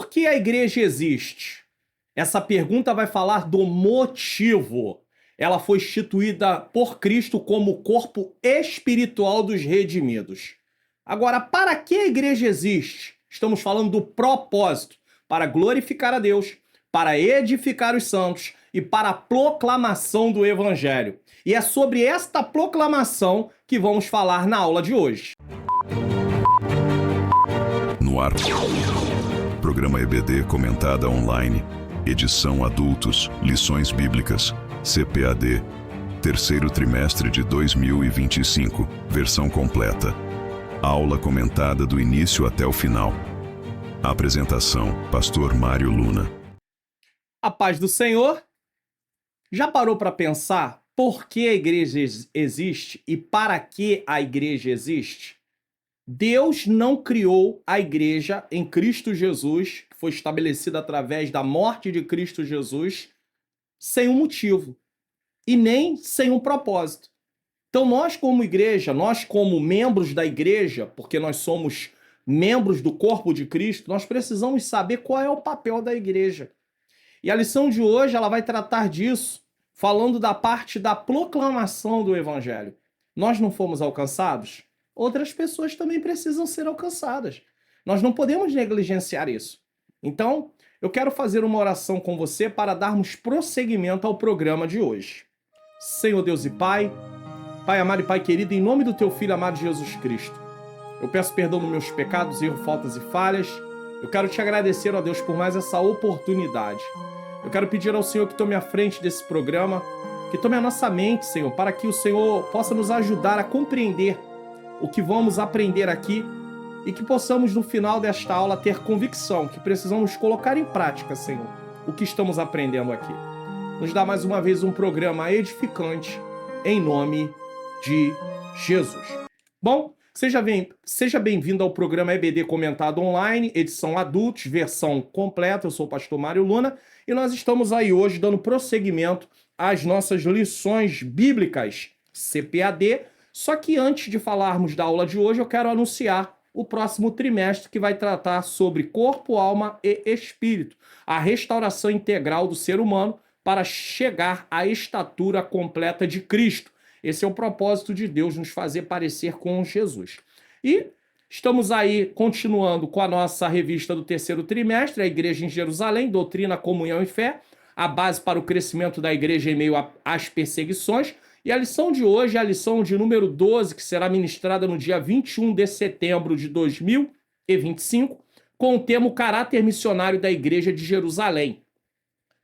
Por que a igreja existe? Essa pergunta vai falar do motivo. Ela foi instituída por Cristo como o corpo espiritual dos redimidos. Agora, para que a igreja existe? Estamos falando do propósito, para glorificar a Deus, para edificar os santos e para a proclamação do evangelho. E é sobre esta proclamação que vamos falar na aula de hoje. No ar, programa EBD comentada online, edição adultos, lições bíblicas, CPAD, terceiro trimestre de 2025, versão completa. Aula comentada do início até o final. Apresentação, Pastor Mário Luna. A paz do Senhor. Já parou para pensar por que a igreja existe e para que a igreja existe? Deus não criou a igreja em Cristo Jesus, que foi estabelecida através da morte de Cristo Jesus, sem um motivo e nem sem um propósito. Então nós como igreja, nós como membros da igreja, porque nós somos membros do corpo de Cristo, nós precisamos saber qual é o papel da igreja. E a lição de hoje ela vai tratar disso, falando da parte da proclamação do evangelho. Nós não fomos alcançados? Outras pessoas também precisam ser alcançadas. Nós não podemos negligenciar isso. Então, eu quero fazer uma oração com você para darmos prosseguimento ao programa de hoje. Senhor Deus e Pai, Pai amado e Pai querido, em nome do Teu Filho amado Jesus Cristo, eu peço perdão dos meus pecados, erros, faltas e falhas. Eu quero Te agradecer, ó Deus, por mais essa oportunidade. Eu quero pedir ao Senhor que tome a frente desse programa, que tome a nossa mente, Senhor, para que o Senhor possa nos ajudar a compreender o que vamos aprender aqui e que possamos, no final desta aula, ter convicção que precisamos colocar em prática, Senhor, o que estamos aprendendo aqui. Nos dá mais uma vez um programa edificante, em nome de Jesus. Bom, seja bem-vindo ao programa EBD Comentado Online, edição adultos, versão completa. Eu sou o pastor Mário Luna e nós estamos aí hoje dando prosseguimento às nossas lições bíblicas CPAD. Só que antes de falarmos da aula de hoje, eu quero anunciar o próximo trimestre que vai tratar sobre corpo, alma e espírito, a restauração integral do ser humano para chegar à estatura completa de Cristo. Esse é o propósito de Deus, nos fazer parecer com Jesus. E estamos aí continuando com a nossa revista do terceiro trimestre, a Igreja em Jerusalém, Doutrina, Comunhão e Fé, a base para o crescimento da igreja em meio às perseguições. E a lição de hoje é a lição de número 12, que será ministrada no dia 21 de setembro de 2025, com o tema Caráter Missionário da Igreja de Jerusalém.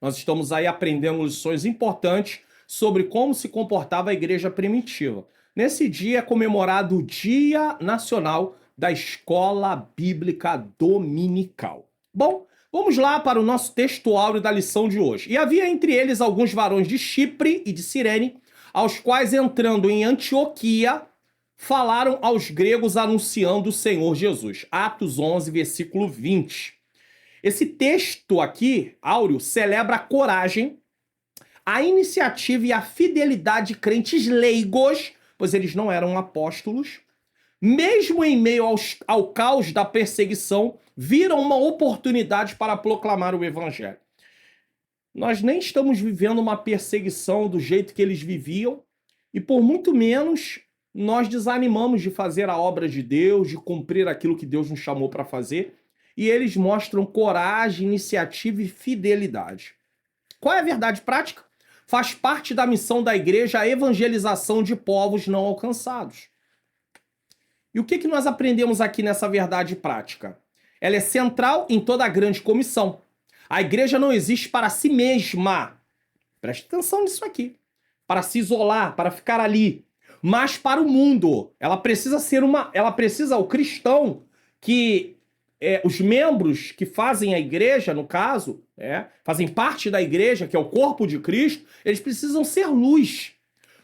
Nós estamos aí aprendendo lições importantes sobre como se comportava a igreja primitiva. Nesse dia é comemorado o Dia Nacional da Escola Bíblica Dominical. Bom, vamos lá para o nosso texto áureo da lição de hoje. E havia entre eles alguns varões de Chipre e de Cirene, aos quais, entrando em Antioquia, falaram aos gregos anunciando o Senhor Jesus. Atos 11, versículo 20. Esse texto aqui, áureo, celebra a coragem, a iniciativa e a fidelidade de crentes leigos, pois eles não eram apóstolos, mesmo em meio ao caos da perseguição, viram uma oportunidade para proclamar o evangelho. Nós nem estamos vivendo uma perseguição do jeito que eles viviam e por muito menos nós desanimamos de fazer a obra de Deus, de cumprir aquilo que Deus nos chamou para fazer, e eles mostram coragem, iniciativa e fidelidade. Qual é a verdade prática? Faz parte da missão da igreja a evangelização de povos não alcançados. E o que nós aprendemos aqui nessa verdade prática? Ela é central em toda a grande comissão. A igreja não existe para si mesma. Preste atenção nisso aqui. Para se isolar, para ficar ali. Mas para o mundo. Ela precisa o cristão que os membros que fazem a igreja, no caso, fazem parte da igreja, que é o corpo de Cristo, eles precisam ser luz.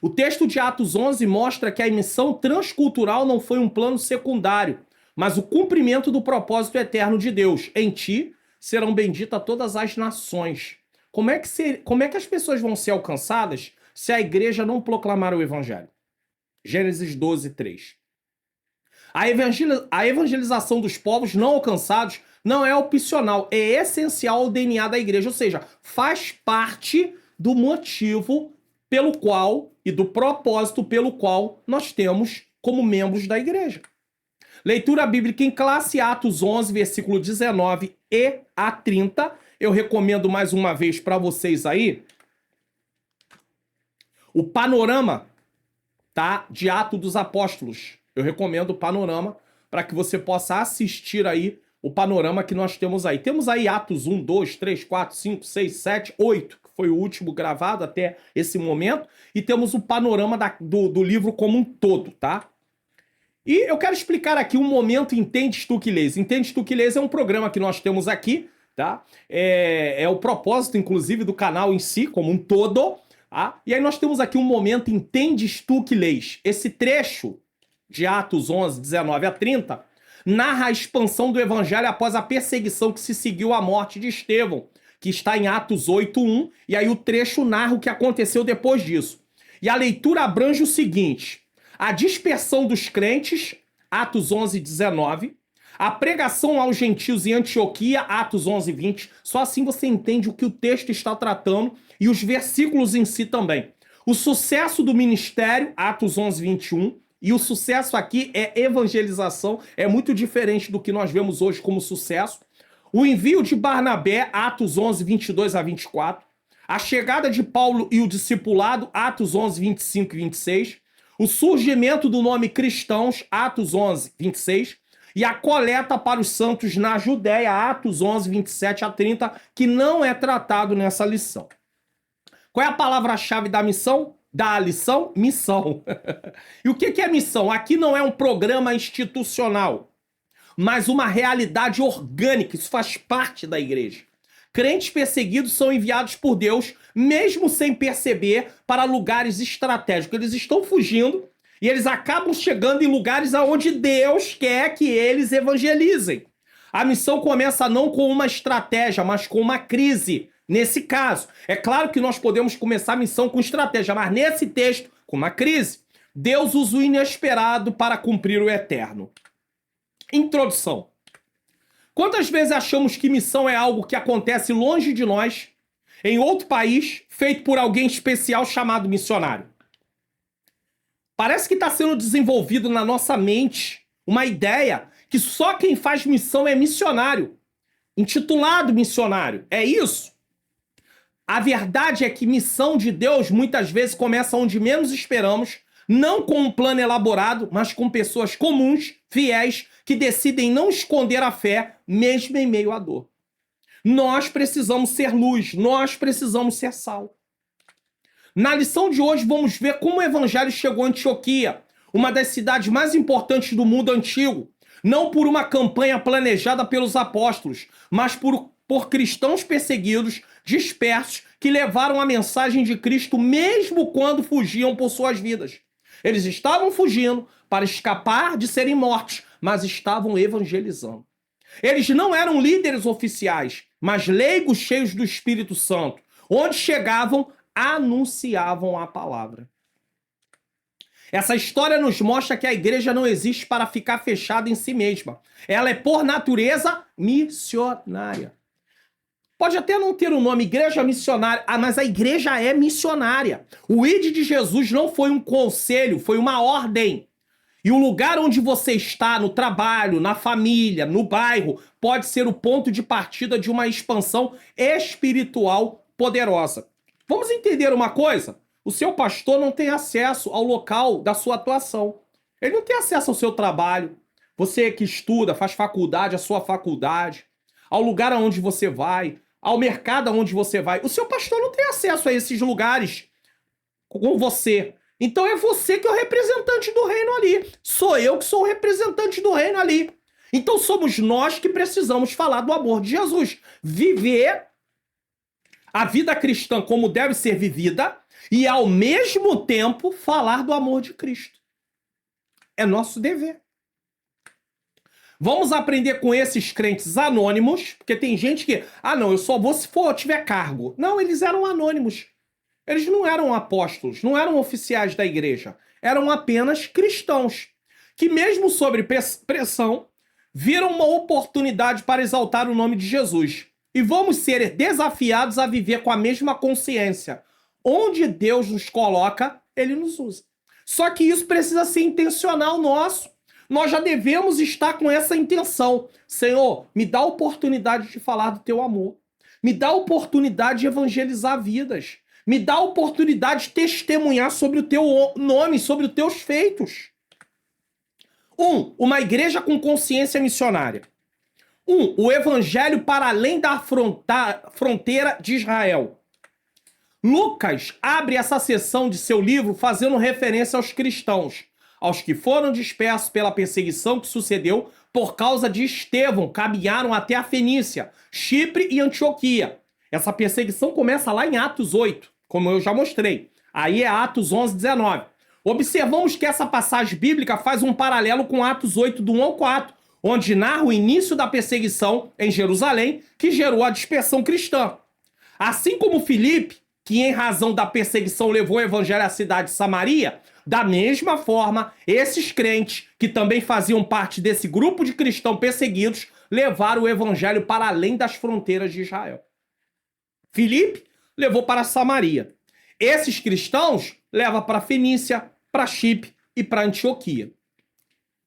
O texto de Atos 11 mostra que a missão transcultural não foi um plano secundário, mas o cumprimento do propósito eterno de Deus. Em ti serão benditas todas as nações. Como é que as pessoas vão ser alcançadas se a igreja não proclamar o evangelho? Gênesis 12, 3. A evangelização dos povos não alcançados não é opcional, é essencial ao DNA da igreja, ou seja, faz parte do motivo pelo qual e do propósito pelo qual nós temos como membros da igreja. Leitura bíblica em classe, Atos 11, versículo 19 e a 30. Eu recomendo mais uma vez para vocês aí o panorama, tá, de Atos dos Apóstolos. Eu recomendo o panorama para que você possa assistir aí o panorama que nós temos aí. Temos aí Atos 1, 2, 3, 4, 5, 6, 7, 8, que foi o último gravado até esse momento, e temos o panorama do livro como um todo, tá? E eu quero explicar aqui um momento Entendes Tu que Lês. Entendes Tu que Lês é um programa que nós temos aqui, tá? É o propósito, inclusive, do canal em si, como um todo, tá? E aí nós temos aqui um momento Entendes Tu que Lês. Esse trecho de Atos 11, 19 a 30, narra a expansão do evangelho após a perseguição que se seguiu à morte de Estevão, que está em Atos 8, 1, e aí o trecho narra o que aconteceu depois disso. E a leitura abrange o seguinte: a dispersão dos crentes, Atos 11, 19, a pregação aos gentios em Antioquia, Atos 11, 20, só assim você entende o que o texto está tratando e os versículos em si também. O sucesso do ministério, Atos 11, 21, e o sucesso aqui é evangelização, é muito diferente do que nós vemos hoje como sucesso. O envio de Barnabé, Atos 11, 22 a 24. A chegada de Paulo e o discipulado, Atos 11, 25 e 26. O surgimento do nome cristãos, Atos 11, 26. E a coleta para os santos na Judéia, Atos 11, 27 a 30, que não é tratado nessa lição. Qual é a palavra-chave da missão? Da lição? Missão. E o que é missão? Aqui não é um programa institucional, mas uma realidade orgânica. Isso faz parte da igreja. Crentes perseguidos são enviados por Deus, mesmo sem perceber, para lugares estratégicos. Eles estão fugindo e eles acabam chegando em lugares aonde Deus quer que eles evangelizem. A missão começa não com uma estratégia, mas com uma crise. Nesse caso, é claro que nós podemos começar a missão com estratégia, mas nesse texto, com uma crise, Deus usa o inesperado para cumprir o eterno. Introdução. Quantas vezes achamos que missão é algo que acontece longe de nós, em outro país, feito por alguém especial chamado missionário? Parece que está sendo desenvolvido na nossa mente uma ideia que só quem faz missão é missionário, intitulado missionário. É isso? A verdade é que missão de Deus muitas vezes começa onde menos esperamos, não com um plano elaborado, mas com pessoas comuns, fiéis, que decidem não esconder a fé, mesmo em meio à dor. Nós precisamos ser luz, nós precisamos ser sal. Na lição de hoje vamos ver como o evangelho chegou a Antioquia, uma das cidades mais importantes do mundo antigo, não por uma campanha planejada pelos apóstolos, mas por cristãos perseguidos, dispersos, que levaram a mensagem de Cristo mesmo quando fugiam por suas vidas. Eles estavam fugindo para escapar de serem mortos, mas estavam evangelizando. Eles não eram líderes oficiais, mas leigos cheios do Espírito Santo. Onde chegavam, anunciavam a palavra. Essa história nos mostra que a igreja não existe para ficar fechada em si mesma. Ela é, por natureza, missionária. Pode até não ter o nome igreja missionária, mas a igreja é missionária. O ID de Jesus não foi um conselho, foi uma ordem. E o lugar onde você está, no trabalho, na família, no bairro, pode ser o ponto de partida de uma expansão espiritual poderosa. Vamos entender uma coisa? O seu pastor não tem acesso ao local da sua atuação. Ele não tem acesso ao seu trabalho. Você que estuda, faz faculdade, a sua faculdade, ao lugar aonde você vai, ao mercado aonde você vai. O seu pastor não tem acesso a esses lugares com você. Então é você que é o representante do reino ali. Sou eu que sou o representante do reino ali. Então somos nós que precisamos falar do amor de Jesus. Viver a vida cristã como deve ser vivida e, ao mesmo tempo, falar do amor de Cristo. É nosso dever. Vamos aprender com esses crentes anônimos, porque tem gente que, não, eu só vou se for tiver cargo. Não, eles eram anônimos. Eles não eram apóstolos, não eram oficiais da igreja. Eram apenas cristãos, que mesmo sob pressão, viram uma oportunidade para exaltar o nome de Jesus. E vamos ser desafiados a viver com a mesma consciência. Onde Deus nos coloca, Ele nos usa. Só que isso precisa ser intencional nosso. Nós já devemos estar com essa intenção. Senhor, me dá a oportunidade de falar do teu amor. Me dá a oportunidade de evangelizar vidas. Me dá a oportunidade de testemunhar sobre o teu nome, sobre os teus feitos. Uma igreja com consciência missionária. O evangelho para além da fronteira de Israel. Lucas abre essa seção de seu livro fazendo referência aos cristãos, aos que foram dispersos pela perseguição que sucedeu por causa de Estevão, caminharam até a Fenícia, Chipre e Antioquia. Essa perseguição começa lá em Atos 8, como eu já mostrei. Aí é Atos 11, 19. Observamos que essa passagem bíblica faz um paralelo com Atos 8, do 1 ao 4, onde narra o início da perseguição em Jerusalém, que gerou a dispersão cristã. Assim como Filipe, que em razão da perseguição levou o evangelho à cidade de Samaria, da mesma forma, esses crentes, que também faziam parte desse grupo de cristãos perseguidos, levaram o evangelho para além das fronteiras de Israel. Filipe levou para Samaria. Esses cristãos levam para Fenícia, para Chipre e para Antioquia.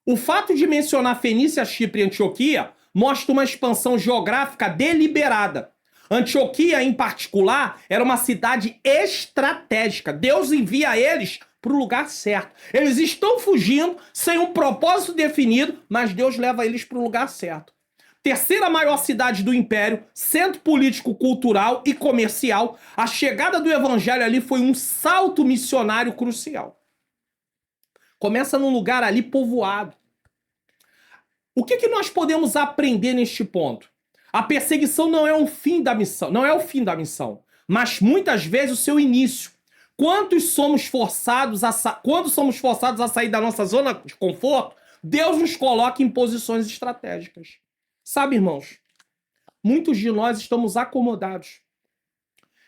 O fato de mencionar Fenícia, Chipre e Antioquia mostra uma expansão geográfica deliberada. Antioquia, em particular, era uma cidade estratégica. Deus envia eles para o lugar certo. Eles estão fugindo sem um propósito definido, mas Deus leva eles para o lugar certo. Terceira maior cidade do Império, centro político, cultural e comercial, a chegada do evangelho ali foi um salto missionário crucial. Começa num lugar ali povoado. O que nós podemos aprender neste ponto? A perseguição não é o fim da missão, mas muitas vezes o seu início. Quando somos forçados a sair da nossa zona de conforto, Deus nos coloca em posições estratégicas. Sabe, irmãos, muitos de nós estamos acomodados.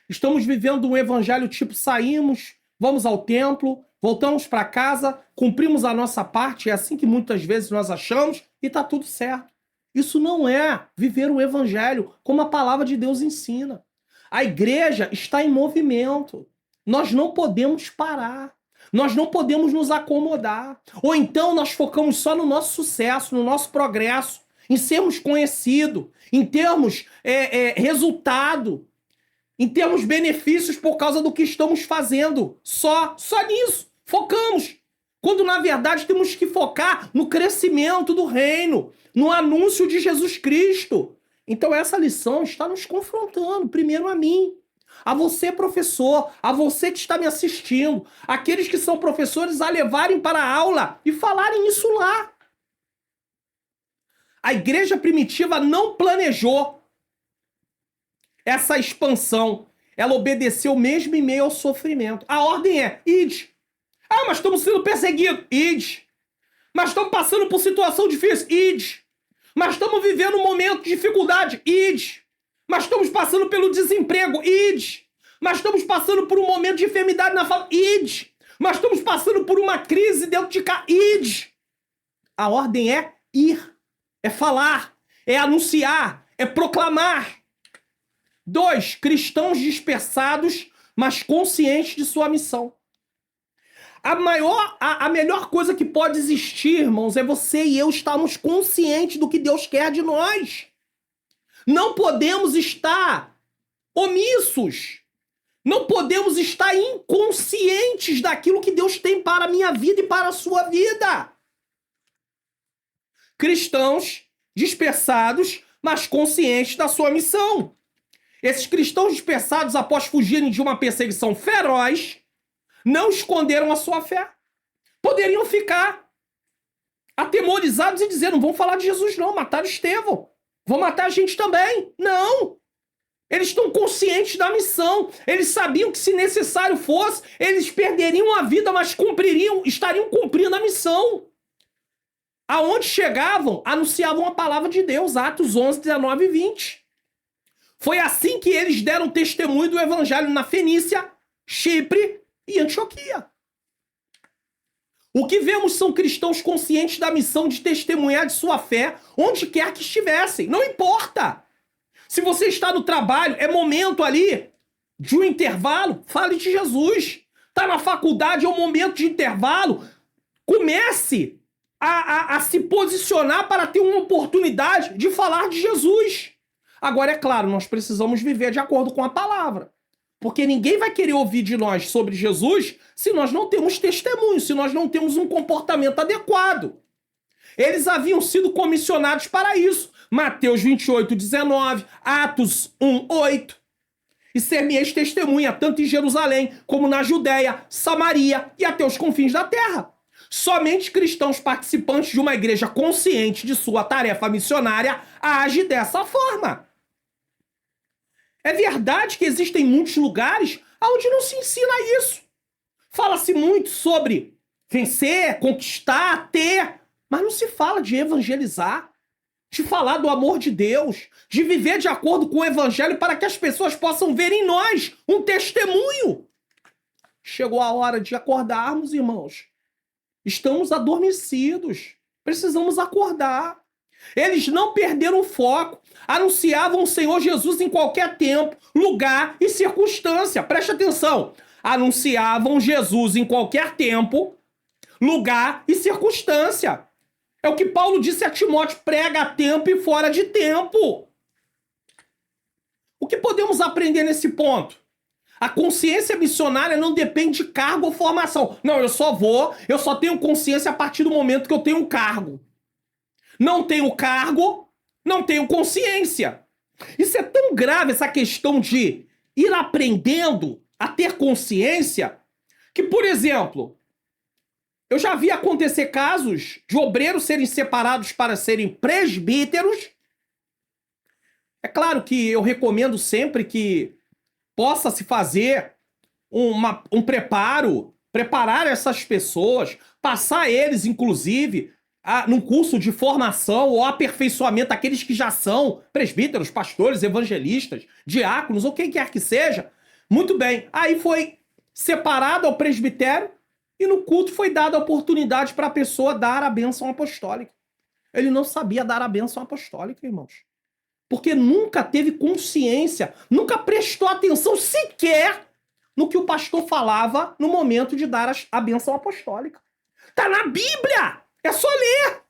Estamos vivendo um evangelho tipo saímos, vamos ao templo, voltamos para casa, cumprimos a nossa parte, é assim que muitas vezes nós achamos, e está tudo certo. Isso não é viver o evangelho como a palavra de Deus ensina. A igreja está em movimento. Nós não podemos parar. Nós não podemos nos acomodar. Ou então nós focamos só no nosso sucesso, no nosso progresso, em sermos conhecidos, em termos resultado, em termos benefícios por causa do que estamos fazendo. Só nisso. Focamos. Quando, na verdade, temos que focar no crescimento do reino, no anúncio de Jesus Cristo. Então, essa lição está nos confrontando, primeiro a mim, a você, professor, a você que está me assistindo, aqueles que são professores a levarem para a aula e falarem isso lá. A igreja primitiva não planejou essa expansão. Ela obedeceu mesmo em meio ao sofrimento. A ordem é, ide. Ah, mas estamos sendo perseguidos. Ide. Mas estamos passando por situação difícil. Ide. Mas estamos vivendo um momento de dificuldade. Ide. Mas estamos passando pelo desemprego. Ide. Mas estamos passando por um momento de enfermidade na família. Ide. Mas estamos passando por uma crise dentro de casa. Ide. A ordem é ir. É falar. É anunciar. É proclamar. 2. Cristãos dispersados, mas conscientes de sua missão. A melhor coisa que pode existir, irmãos, é você e eu estarmos conscientes do que Deus quer de nós. Não podemos estar omissos. Não podemos estar inconscientes daquilo que Deus tem para a minha vida e para a sua vida. Cristãos dispersados, mas conscientes da sua missão. Esses cristãos dispersados, após fugirem de uma perseguição feroz, não esconderam a sua fé. Poderiam ficar atemorizados e dizer, não vão falar de Jesus não, mataram Estevão. Vão matar a gente também. Não! Eles estão conscientes da missão. Eles sabiam que se necessário fosse, eles perderiam a vida, mas estariam cumprindo a missão. Aonde chegavam, anunciavam a palavra de Deus. Atos 11, 19 e 20. Foi assim que eles deram testemunho do evangelho na Fenícia, Chipre e Antioquia. O que vemos são cristãos conscientes da missão de testemunhar de sua fé onde quer que estivessem. Não importa. Se você está no trabalho, é momento ali de um intervalo, fale de Jesus. Está na faculdade, é um momento de intervalo. Comece a se posicionar para ter uma oportunidade de falar de Jesus. Agora, é claro, nós precisamos viver de acordo com a palavra. Porque ninguém vai querer ouvir de nós sobre Jesus se nós não temos testemunho, se nós não temos um comportamento adequado. Eles haviam sido comissionados para isso. Mateus 28, 19, Atos 1, 8. E ser-me-eis testemunha, tanto em Jerusalém, como na Judéia, Samaria e até os confins da terra. Somente cristãos participantes de uma igreja consciente de sua tarefa missionária agem dessa forma. É verdade que existem muitos lugares onde não se ensina isso. Fala-se muito sobre vencer, conquistar, ter, mas não se fala de evangelizar, de falar do amor de Deus, de viver de acordo com o evangelho para que as pessoas possam ver em nós um testemunho. Chegou a hora de acordarmos, irmãos. Estamos adormecidos. Precisamos acordar. Eles não perderam o foco. Anunciavam o Senhor Jesus em qualquer tempo, lugar e circunstância. Preste atenção. Anunciavam Jesus em qualquer tempo, lugar e circunstância. É o que Paulo disse a Timóteo, prega a tempo e fora de tempo. O que podemos aprender nesse ponto? A consciência missionária não depende de cargo ou formação. Não, eu só tenho consciência a partir do momento que eu tenho um cargo. Não tenho cargo, não tenho consciência. Isso é tão grave, essa questão de ir aprendendo a ter consciência, que, por exemplo, eu já vi acontecer casos de obreiros serem separados para serem presbíteros. É claro que eu recomendo sempre que possa se fazer um preparo, preparar essas pessoas, passar eles, inclusive, num curso de formação ou aperfeiçoamento, aqueles que já são presbíteros, pastores, evangelistas, diáconos, ou quem quer que seja. Muito bem, aí foi separado ao presbitério e no culto foi dada a oportunidade para a pessoa dar a bênção apostólica. Ele não sabia dar a bênção apostólica, irmãos. Porque nunca teve consciência, nunca prestou atenção sequer no que o pastor falava no momento de dar a bênção apostólica. Está na Bíblia! É só ler!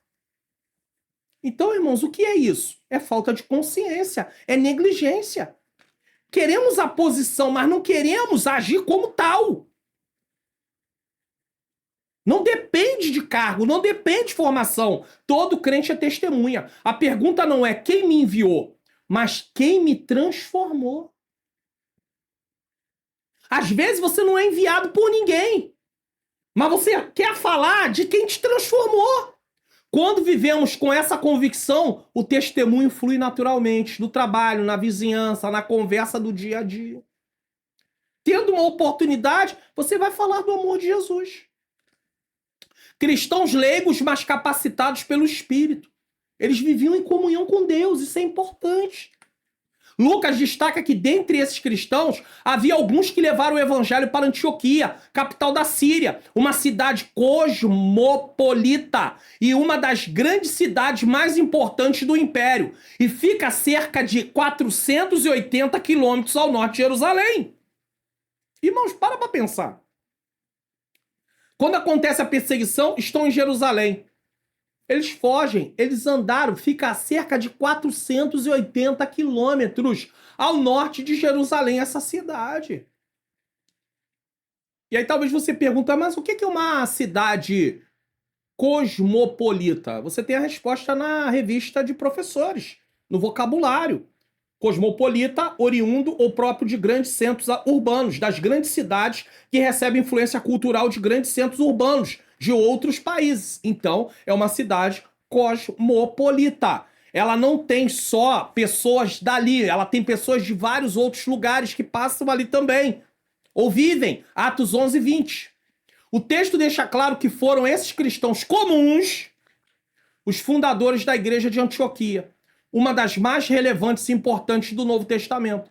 Então, irmãos, o que é isso? É falta de consciência, é negligência. Queremos a posição, mas não queremos agir como tal. Não depende de cargo, não depende de formação. Todo crente é testemunha. A pergunta não é quem me enviou, mas quem me transformou. Às vezes você não é enviado por ninguém, mas você quer falar de quem te transformou. Quando vivemos com essa convicção, o testemunho flui naturalmente, no trabalho, na vizinhança, na conversa do dia a dia. Tendo uma oportunidade, você vai falar do amor de Jesus. Cristãos leigos, mas capacitados pelo Espírito. Eles viviam em comunhão com Deus, isso é importante. Lucas destaca que dentre esses cristãos havia alguns que levaram o evangelho para Antioquia, capital da Síria, uma cidade cosmopolita e uma das grandes cidades mais importantes do Império, e fica a cerca de 480 quilômetros ao norte de Jerusalém. Irmãos, para pensar. Quando acontece a perseguição, estão em Jerusalém. Eles fogem, eles andaram, fica a cerca de 480 quilômetros ao norte de Jerusalém, essa cidade. E aí talvez você pergunte, mas o que é uma cidade cosmopolita? Você tem a resposta na revista de professores, no vocabulário. Cosmopolita, oriundo ou próprio de grandes centros urbanos, das grandes cidades que recebem influência cultural de grandes centros urbanos de outros países. Então, é uma cidade cosmopolita. Ela não tem só pessoas dali, ela tem pessoas de vários outros lugares que passam ali também, ou vivem. Atos 11, 20. O texto deixa claro que foram esses cristãos comuns os fundadores da igreja de Antioquia, uma das mais relevantes e importantes do Novo Testamento.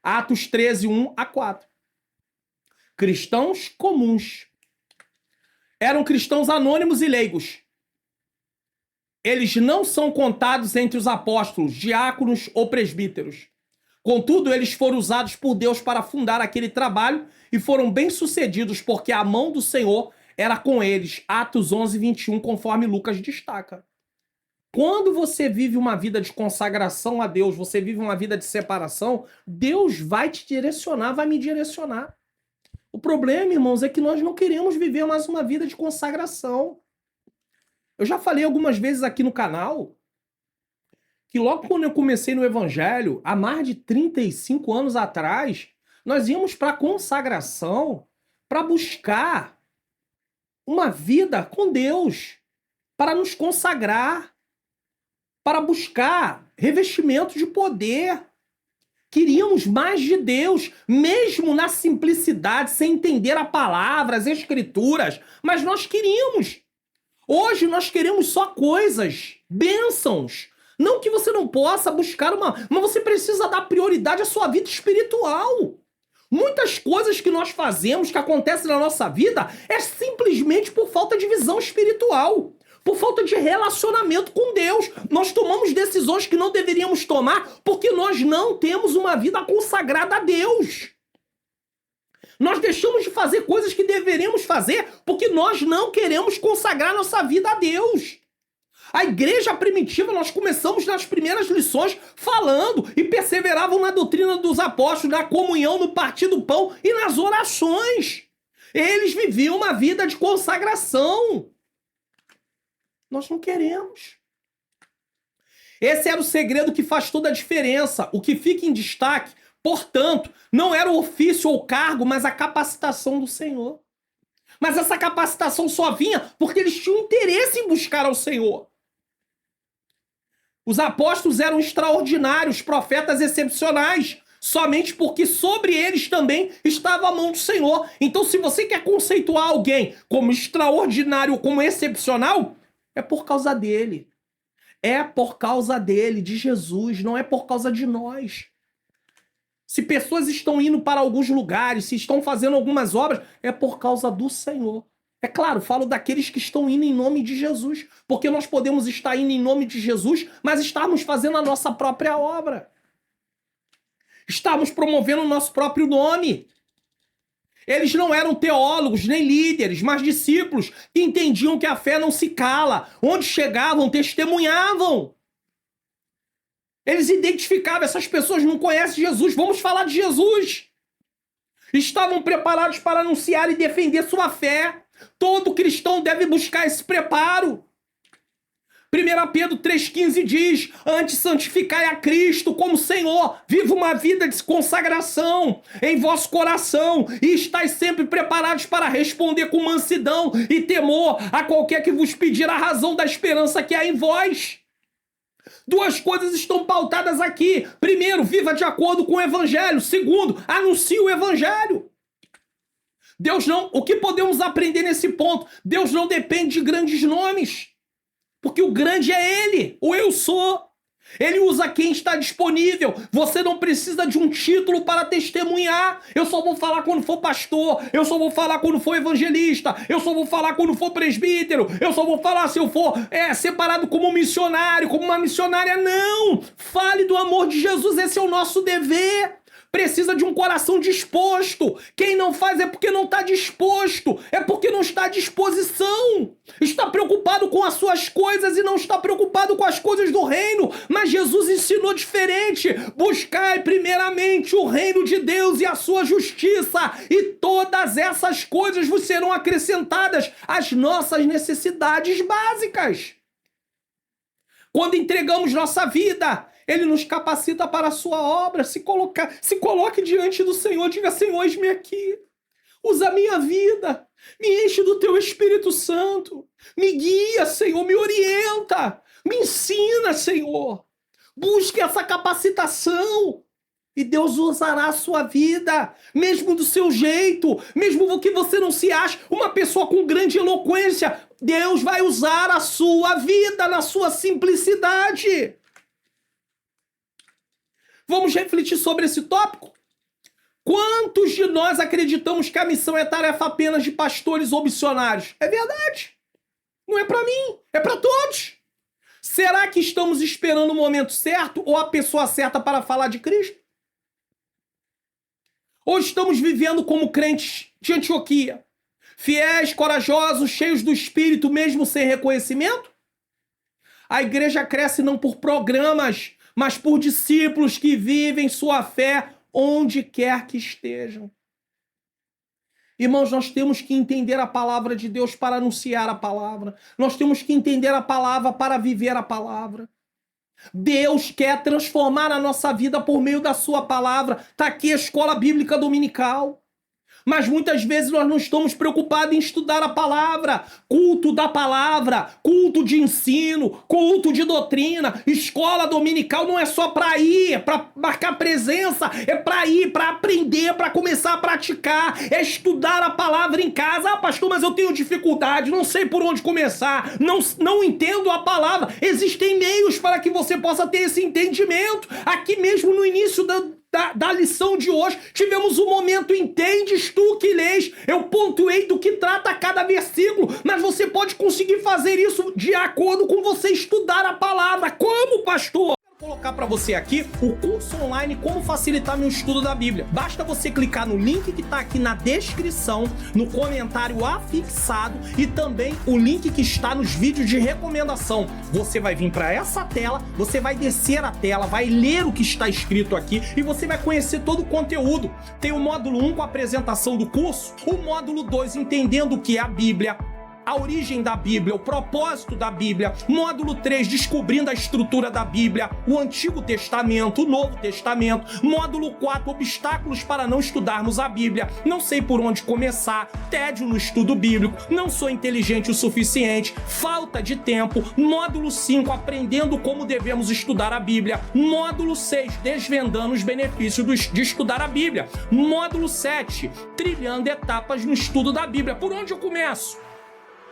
Atos 13, 1 a 4. Cristãos comuns. eram cristãos anônimos e leigos. Eles não são contados entre os apóstolos, diáconos ou presbíteros. Contudo, eles foram usados por Deus para fundar aquele trabalho e foram bem-sucedidos porque a mão do Senhor era com eles. Atos 11, 21, conforme Lucas destaca. Quando você vive uma vida de consagração a Deus, você vive uma vida de separação, Deus vai te direcionar, vai me direcionar. O problema, irmãos, é que nós não queremos viver mais uma vida de consagração. Eu já falei algumas vezes aqui no canal que logo quando eu comecei no Evangelho, há mais de 35 anos atrás, nós íamos para a consagração para buscar uma vida com Deus, para nos consagrar, para buscar revestimento de poder. Queríamos mais de Deus, mesmo na simplicidade, sem entender a palavra, as escrituras, mas nós queríamos. Hoje nós queremos só coisas, bênçãos. Não que você não possa buscar mas você precisa dar prioridade à sua vida espiritual. Muitas coisas que nós fazemos, que acontecem na nossa vida, é simplesmente por falta de visão espiritual, por falta de relacionamento com Deus. Nós tomamos decisões que não deveríamos tomar porque nós não temos uma vida consagrada a Deus. Nós deixamos de fazer coisas que deveríamos fazer porque nós não queremos consagrar nossa vida a Deus. A igreja primitiva, nós começamos nas primeiras lições falando e perseveravam na doutrina dos apóstolos, na comunhão, no partir do pão e nas orações. Eles viviam uma vida de consagração. Nós não queremos. Esse era o segredo que faz toda a diferença. O que fica em destaque, portanto, não era o ofício ou cargo, mas a capacitação do Senhor. Mas essa capacitação só vinha porque eles tinham interesse em buscar ao Senhor. Os apóstolos eram extraordinários, profetas excepcionais, somente porque sobre eles também estava a mão do Senhor. Então, se você quer conceituar alguém como extraordinário, como excepcional, é por causa dele. É por causa dele, de Jesus, não é por causa de nós. Se pessoas estão indo para alguns lugares, se estão fazendo algumas obras, é por causa do Senhor. É claro, falo daqueles que estão indo em nome de Jesus, porque nós podemos estar indo em nome de Jesus, mas estarmos fazendo a nossa própria obra. Estamos promovendo o nosso próprio nome. Eles não eram teólogos, nem líderes, mas discípulos que entendiam que a fé não se cala. Onde chegavam, testemunhavam. Eles identificavam, essas pessoas não conhecem Jesus, vamos falar de Jesus. Estavam preparados para anunciar e defender sua fé. Todo cristão deve buscar esse preparo. 1 Pedro 3,15 diz: antes santificai a Cristo como Senhor, viva uma vida de consagração em vosso coração e estáis sempre preparados para responder com mansidão e temor a qualquer que vos pedir a razão da esperança que há em vós. Duas coisas estão pautadas aqui. Primeiro, viva de acordo com o Evangelho. Segundo, anuncie o Evangelho. Deus não... O que podemos aprender nesse ponto? Deus não depende de grandes nomes. Porque o grande é Ele, o eu sou. Ele usa quem está disponível. Você não precisa de um título para testemunhar. Eu só vou falar quando for pastor. Eu só vou falar quando for evangelista. Eu só vou falar quando for presbítero. Eu só vou falar se eu for separado como missionário, como uma missionária. Não! Fale do amor de Jesus. Esse é o nosso dever. Precisa de um coração disposto. Quem não faz é porque não está disposto. É porque não está à disposição. Está preocupado com as suas coisas e não está preocupado com as coisas do reino. Mas Jesus ensinou diferente. Buscai primeiramente o reino de Deus e a sua justiça, e todas essas coisas vos serão acrescentadas às nossas necessidades básicas. Quando entregamos nossa vida, Ele nos capacita para a sua obra. Se coloque diante do Senhor, diga: Senhor, eis-me aqui. Usa a minha vida. Me enche do teu Espírito Santo. Me guia, Senhor, me orienta. Me ensina, Senhor. Busque essa capacitação. E Deus usará a sua vida, mesmo do seu jeito, mesmo que você não se ache uma pessoa com grande eloquência. Deus vai usar a sua vida na sua simplicidade. Vamos refletir sobre esse tópico? Quantos de nós acreditamos que a missão é tarefa apenas de pastores ou missionários? É verdade. Não é para mim, é para todos. Será que estamos esperando o momento certo ou a pessoa certa para falar de Cristo? Ou estamos vivendo como crentes de Antioquia? Fiéis, corajosos, cheios do Espírito, mesmo sem reconhecimento? A igreja cresce não por programas, mas por discípulos que vivem sua fé onde quer que estejam. Irmãos, nós temos que entender a palavra de Deus para anunciar a palavra. Nós temos que entender a palavra para viver a palavra. Deus quer transformar a nossa vida por meio da sua palavra. Está aqui a escola bíblica dominical. Mas muitas vezes nós não estamos preocupados em estudar a palavra, culto da palavra, culto de ensino, culto de doutrina. Escola dominical não é só para ir, para marcar presença, é para ir, para aprender, para começar a praticar, é estudar a palavra em casa. Ah, pastor, mas eu tenho dificuldade, não sei por onde começar, não entendo a palavra. Existem meios para que você possa ter esse entendimento. Aqui mesmo no início da lição de hoje, tivemos um momento entendes tu que lês. Eu pontuei do que trata cada versículo, mas você pode conseguir fazer isso de acordo com você estudar a palavra. Como, pastor? Vou colocar para você aqui o curso online Como Facilitar Meu Estudo da Bíblia. Basta você clicar no link que está aqui na descrição, no comentário afixado e também o link que está nos vídeos de recomendação. Você vai vir para essa tela, você vai descer a tela, vai ler o que está escrito aqui e você vai conhecer todo o conteúdo. Tem o módulo 1 com a apresentação do curso, o módulo 2 entendendo o que é a Bíblia, a origem da Bíblia, o propósito da Bíblia, módulo 3, descobrindo a estrutura da Bíblia, o Antigo Testamento, o Novo Testamento, módulo 4, obstáculos para não estudarmos a Bíblia, não sei por onde começar, tédio no estudo bíblico, não sou inteligente o suficiente, falta de tempo, módulo 5, aprendendo como devemos estudar a Bíblia, módulo 6, desvendando os benefícios de estudar a Bíblia, módulo 7, trilhando etapas no estudo da Bíblia. Por onde eu começo?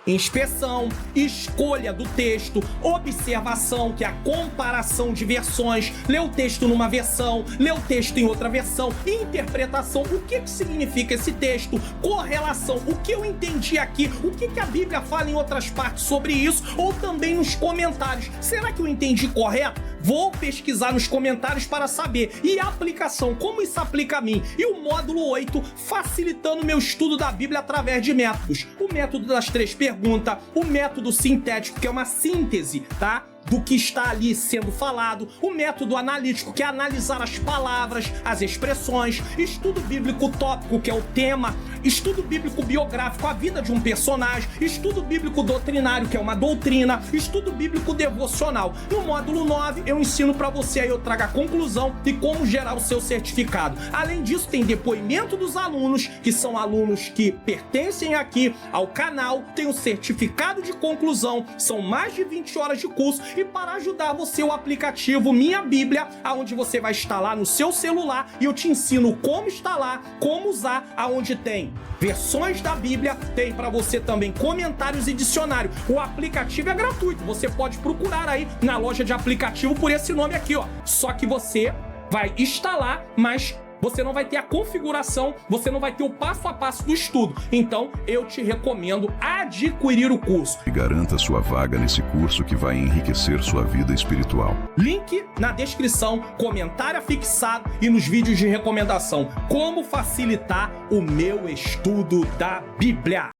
Inspeção, escolha do texto, observação, que é a comparação de versões, ler o texto numa versão, ler o texto em outra versão, interpretação, o que significa esse texto, correlação, o que eu entendi aqui, o que a Bíblia fala em outras partes sobre isso, ou também nos comentários. Será que eu entendi correto? Vou pesquisar nos comentários para saber. E a aplicação, como isso aplica a mim? E o módulo 8, facilitando meu estudo da Bíblia através de métodos. O método das 3 perguntas, o método sintético, que é uma síntese, tá? Do que está ali sendo falado, o método analítico, que é analisar as palavras, as expressões, estudo bíblico tópico, que é o tema, estudo bíblico biográfico, a vida de um personagem, estudo bíblico doutrinário, que é uma doutrina, estudo bíblico devocional. No módulo 9, eu ensino para você, aí eu trago a conclusão e como gerar o seu certificado. Além disso, tem depoimento dos alunos, que são alunos que pertencem aqui ao canal, tem o certificado de conclusão, são mais de 20 horas de curso. E para ajudar você, o aplicativo Minha Bíblia, onde você vai instalar no seu celular e eu te ensino como instalar, como usar, aonde tem versões da Bíblia, tem para você também comentários e dicionário. O aplicativo é gratuito, você pode procurar aí na loja de aplicativo por esse nome aqui, ó. Só que você vai instalar, mas você não vai ter a configuração, você não vai ter o passo a passo do estudo. Então, eu te recomendo adquirir o curso. E garanta sua vaga nesse curso que vai enriquecer sua vida espiritual. Link na descrição, comentário fixado e nos vídeos de recomendação. Como facilitar o meu estudo da Bíblia.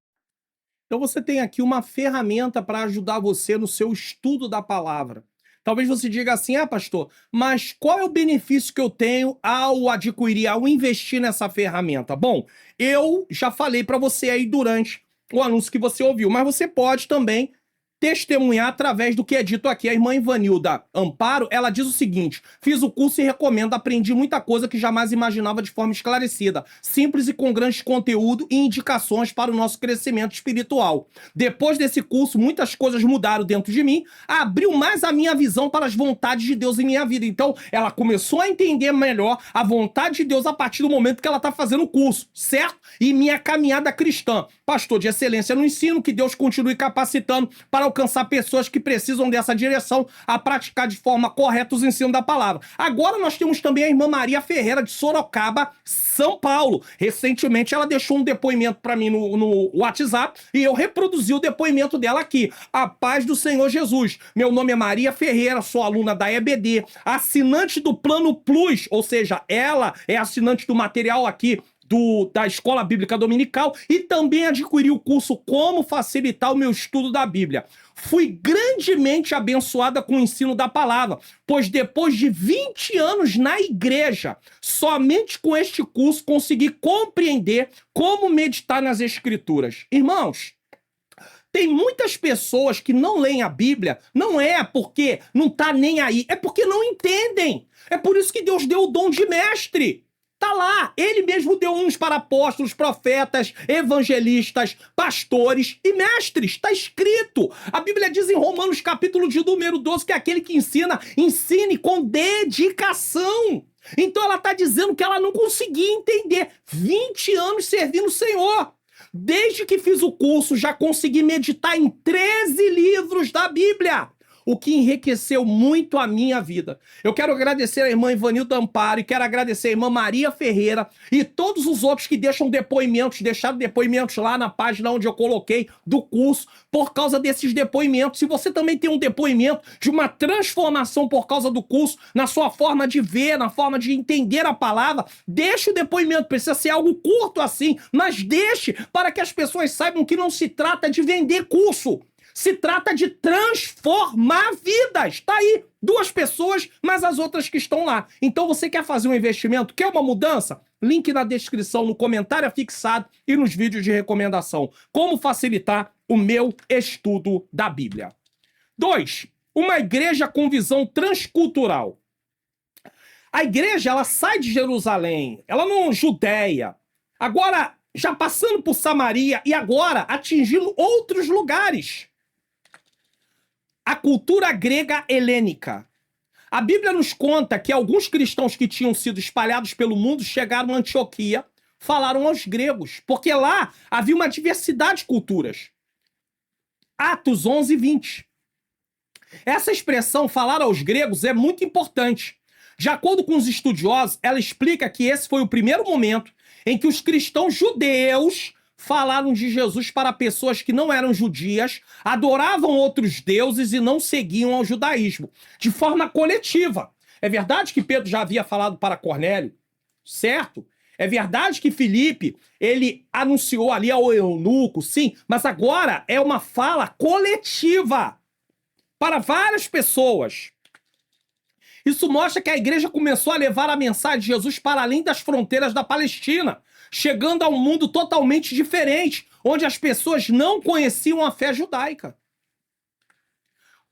Então, você tem aqui uma ferramenta para ajudar você no seu estudo da palavra. Talvez você diga assim, pastor, mas qual é o benefício que eu tenho ao adquirir, ao investir nessa ferramenta? Bom, eu já falei para você aí durante o anúncio que você ouviu, mas você pode também testemunhar através do que é dito aqui. A irmã Ivanilda Amparo, ela diz o seguinte: fiz o curso e recomendo, aprendi muita coisa que jamais imaginava de forma esclarecida, simples e com grande conteúdo e indicações para o nosso crescimento espiritual. Depois desse curso, muitas coisas mudaram dentro de mim, abriu mais a minha visão para as vontades de Deus em minha vida. Então, ela começou a entender melhor a vontade de Deus a partir do momento que ela está fazendo o curso, certo? E minha caminhada cristã. Pastor de excelência no ensino, que Deus continue capacitando para alcançar pessoas que precisam dessa direção a praticar de forma correta os ensinos da palavra. Agora nós temos também a irmã Maria Ferreira de Sorocaba, São Paulo. Recentemente ela deixou um depoimento para mim no WhatsApp e eu reproduzi o depoimento dela aqui. A paz do Senhor Jesus. Meu nome é Maria Ferreira, sou aluna da EBD, assinante do Plano Plus, ou seja, ela é assinante do material aqui da Escola Bíblica Dominical e também adquiri o curso Como Facilitar o Meu Estudo da Bíblia. Fui grandemente abençoada com o ensino da palavra, pois depois de 20 anos na igreja, somente com este curso consegui compreender como meditar nas Escrituras. Irmãos, tem muitas pessoas que não leem a Bíblia, não é porque não tá nem aí, é porque não entendem. É por isso que Deus deu o dom de mestre. Tá lá, ele mesmo deu uns para apóstolos, profetas, evangelistas, pastores e mestres. Tá escrito. A Bíblia diz em Romanos capítulo de número 12 que aquele que ensina, ensine com dedicação. Então ela tá dizendo que ela não conseguia entender. 20 anos servindo o Senhor. Desde que fiz o curso, já consegui meditar em 13 livros da Bíblia, o que enriqueceu muito a minha vida. Eu quero agradecer a irmã Ivanilda Amparo e quero agradecer a irmã Maria Ferreira e todos os outros que deixaram depoimentos lá na página onde eu coloquei do curso, por causa desses depoimentos. Se você também tem um depoimento de uma transformação por causa do curso, na sua forma de ver, na forma de entender a palavra, deixe o depoimento. Precisa ser algo curto assim, mas deixe para que as pessoas saibam que não se trata de vender curso. Se trata de transformar vidas. Tá aí, 2 pessoas, mas as outras que estão lá. Então você quer fazer um investimento? Quer uma mudança? Link na descrição, no comentário fixado e nos vídeos de recomendação. Como facilitar o meu estudo da Bíblia. 2. Uma igreja com visão transcultural. A igreja, ela sai de Jerusalém, ela não Judeia. Agora, já passando por Samaria e agora atingindo outros lugares. A cultura grega helênica. A Bíblia nos conta que alguns cristãos que tinham sido espalhados pelo mundo chegaram a Antioquia, falaram aos gregos, porque lá havia uma diversidade de culturas. Atos 11, 20. Essa expressão, falar aos gregos, é muito importante. De acordo com os estudiosos, ela explica que esse foi o primeiro momento em que os cristãos judeus falaram de Jesus para pessoas que não eram judias, adoravam outros deuses e não seguiam ao judaísmo, de forma coletiva. É verdade que Pedro já havia falado para Cornélio, certo? É verdade que Filipe, ele anunciou ali ao eunuco, sim, mas agora é uma fala coletiva para várias pessoas. Isso mostra que a igreja começou a levar a mensagem de Jesus para além das fronteiras da Palestina, chegando a um mundo totalmente diferente, onde as pessoas não conheciam a fé judaica.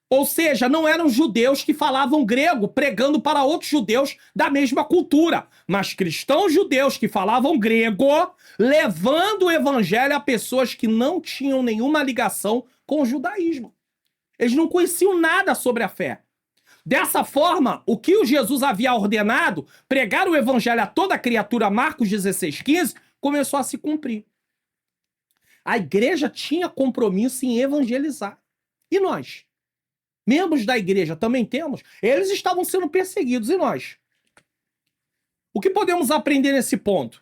Ou seja, não eram judeus que falavam grego, pregando para outros judeus da mesma cultura, mas cristãos judeus que falavam grego, levando o evangelho a pessoas que não tinham nenhuma ligação com o judaísmo. Eles não conheciam nada sobre a fé. Dessa forma, o que o Jesus havia ordenado, pregar o evangelho a toda criatura, Marcos 16:15, começou a se cumprir. A igreja tinha compromisso em evangelizar. E nós? Membros da igreja também temos? Eles estavam sendo perseguidos, e nós? O que podemos aprender nesse ponto?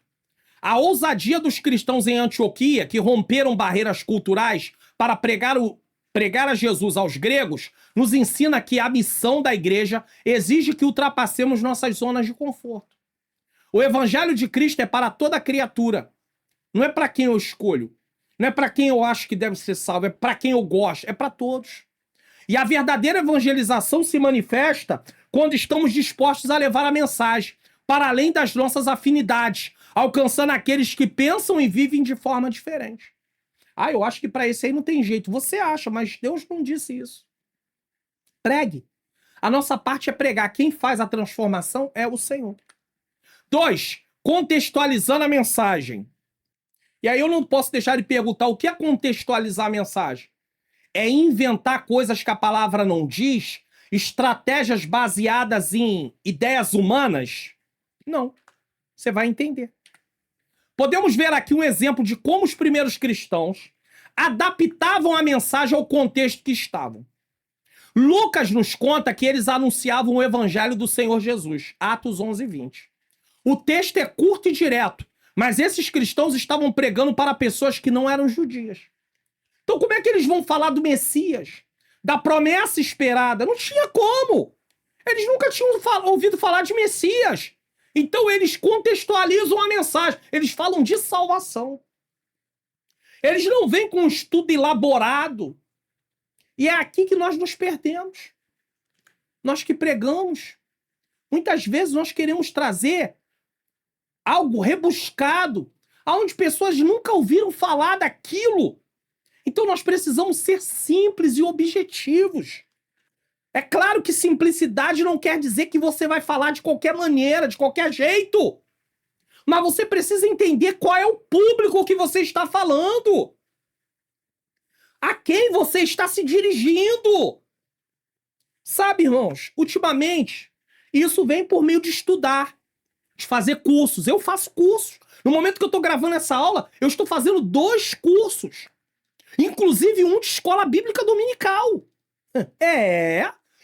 A ousadia dos cristãos em Antioquia, que romperam barreiras culturais para pregar a Jesus aos gregos, nos ensina que a missão da igreja exige que ultrapassemos nossas zonas de conforto. O evangelho de Cristo é para toda criatura. Não é para quem eu escolho. Não é para quem eu acho que deve ser salvo. É para quem eu gosto. É para todos. E a verdadeira evangelização se manifesta quando estamos dispostos a levar a mensagem para além das nossas afinidades, alcançando aqueles que pensam e vivem de forma diferente. Ah, eu acho que para esse aí não tem jeito. Você acha, mas Deus não disse isso. Pregue. A nossa parte é pregar. Quem faz a transformação é o Senhor. 2. Contextualizando a mensagem. E aí eu não posso deixar de perguntar o que é contextualizar a mensagem? É inventar coisas que a palavra não diz? Estratégias baseadas em ideias humanas? Não. Você vai entender. Podemos ver aqui um exemplo de como os primeiros cristãos adaptavam a mensagem ao contexto que estavam. Lucas nos conta que eles anunciavam o evangelho do Senhor Jesus, Atos 11:20. O texto é curto e direto, mas esses cristãos estavam pregando para pessoas que não eram judias. Então como é que eles vão falar do Messias, da promessa esperada? Não tinha como. Eles nunca tinham ouvido falar de Messias. Então eles contextualizam a mensagem, eles falam de salvação. Eles não vêm com um estudo elaborado. E é aqui que nós nos perdemos. Nós que pregamos. Muitas vezes nós queremos trazer algo rebuscado, aonde pessoas nunca ouviram falar daquilo. Então nós precisamos ser simples e objetivos. É claro que simplicidade não quer dizer que você vai falar de qualquer maneira, de qualquer jeito. Mas você precisa entender qual é o público que você está falando. A quem você está se dirigindo. Sabe, irmãos, ultimamente, isso vem por meio de estudar, de fazer cursos. Eu faço cursos. No momento que eu estou gravando essa aula, eu estou fazendo 2 cursos. Inclusive um de escola bíblica dominical.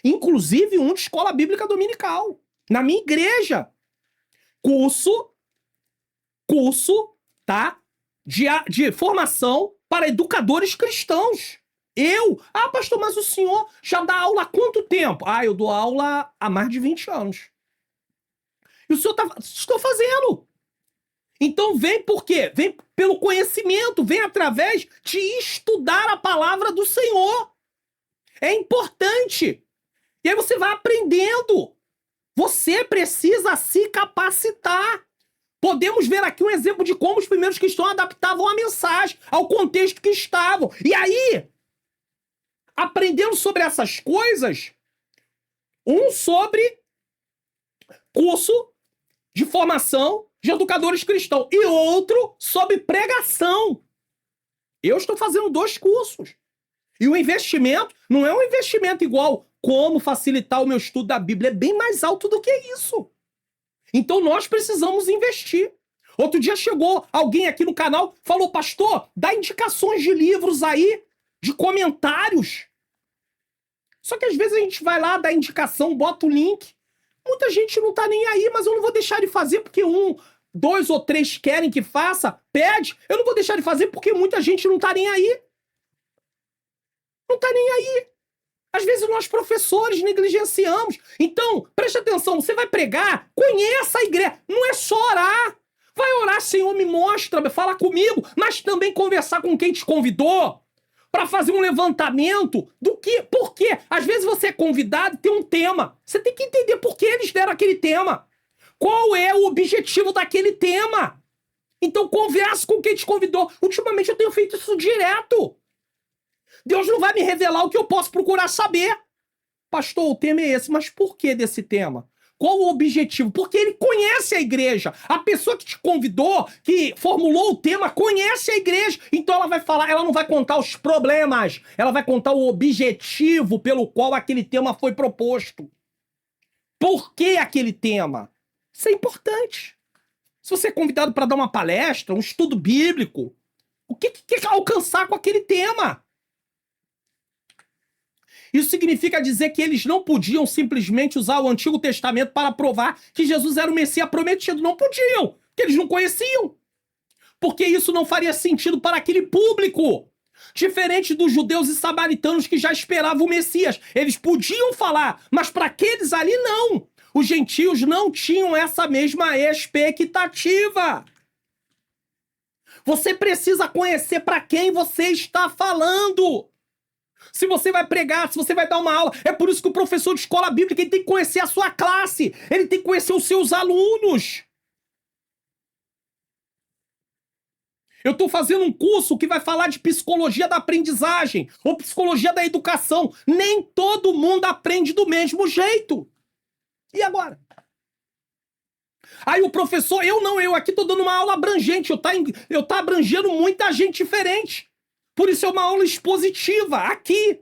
Inclusive um de escola bíblica dominical. Na minha igreja. Curso, tá? De formação para educadores cristãos. Pastor, mas o senhor já dá aula há quanto tempo? Eu dou aula há mais de 20 anos. E o senhor estou fazendo. Então vem por quê? Vem pelo conhecimento, vem através de estudar a palavra do Senhor. É importante. E aí você vai aprendendo. Você precisa se capacitar. Podemos ver aqui um exemplo de como os primeiros cristãos adaptavam a mensagem ao contexto que estavam. E aí, aprendendo sobre essas coisas, um sobre curso de formação de educadores cristãos e outro sobre pregação. Eu estou fazendo 2 cursos. E o investimento não é um investimento igual como facilitar o meu estudo da Bíblia. É bem mais alto do que isso. Então nós precisamos investir. Outro dia chegou alguém aqui no canal, falou, pastor, dá indicações de livros aí, de comentários. Só que às vezes a gente vai lá, dá indicação, bota o link. Muita gente não tá nem aí, mas eu não vou deixar de fazer porque 1, 2 ou 3 querem que faça, pede. Eu não vou deixar de fazer porque muita gente não tá nem aí. Não tá nem aí. Às vezes nós professores negligenciamos. Então, preste atenção, você vai pregar, conheça a igreja. Não é só orar. Vai orar, Senhor, me mostra, fala comigo, mas também conversar com quem te convidou para fazer um levantamento do que, por quê? Às vezes você é convidado e tem um tema. Você tem que entender por que eles deram aquele tema. Qual é o objetivo daquele tema? Então converse com quem te convidou. Ultimamente eu tenho feito isso direto. Deus não vai me revelar o que eu posso procurar saber. Pastor, o tema é esse, mas por que desse tema? Qual o objetivo? Porque ele conhece a igreja. A pessoa que te convidou, que formulou o tema, conhece a igreja. Então ela vai falar, ela não vai contar os problemas, ela vai contar o objetivo pelo qual aquele tema foi proposto. Por que aquele tema? Isso é importante. Se você é convidado para dar uma palestra, um estudo bíblico, o que quer alcançar com aquele tema? Isso significa dizer que eles não podiam simplesmente usar o Antigo Testamento para provar que Jesus era o Messias prometido. Não podiam, porque eles não conheciam. Porque isso não faria sentido para aquele público. Diferente dos judeus e samaritanos que já esperavam o Messias. Eles podiam falar, mas para aqueles ali não. Os gentios não tinham essa mesma expectativa. Você precisa conhecer para quem você está falando. Se você vai pregar, se você vai dar uma aula, é por isso que o professor de escola bíblica ele tem que conhecer a sua classe, ele tem que conhecer os seus alunos. Eu estou fazendo um curso que vai falar de psicologia da aprendizagem ou psicologia da educação. Nem todo mundo aprende do mesmo jeito. E agora? Aí o professor, eu aqui estou dando uma aula abrangente, eu tá abrangendo muita gente diferente. Por isso é uma aula expositiva, aqui.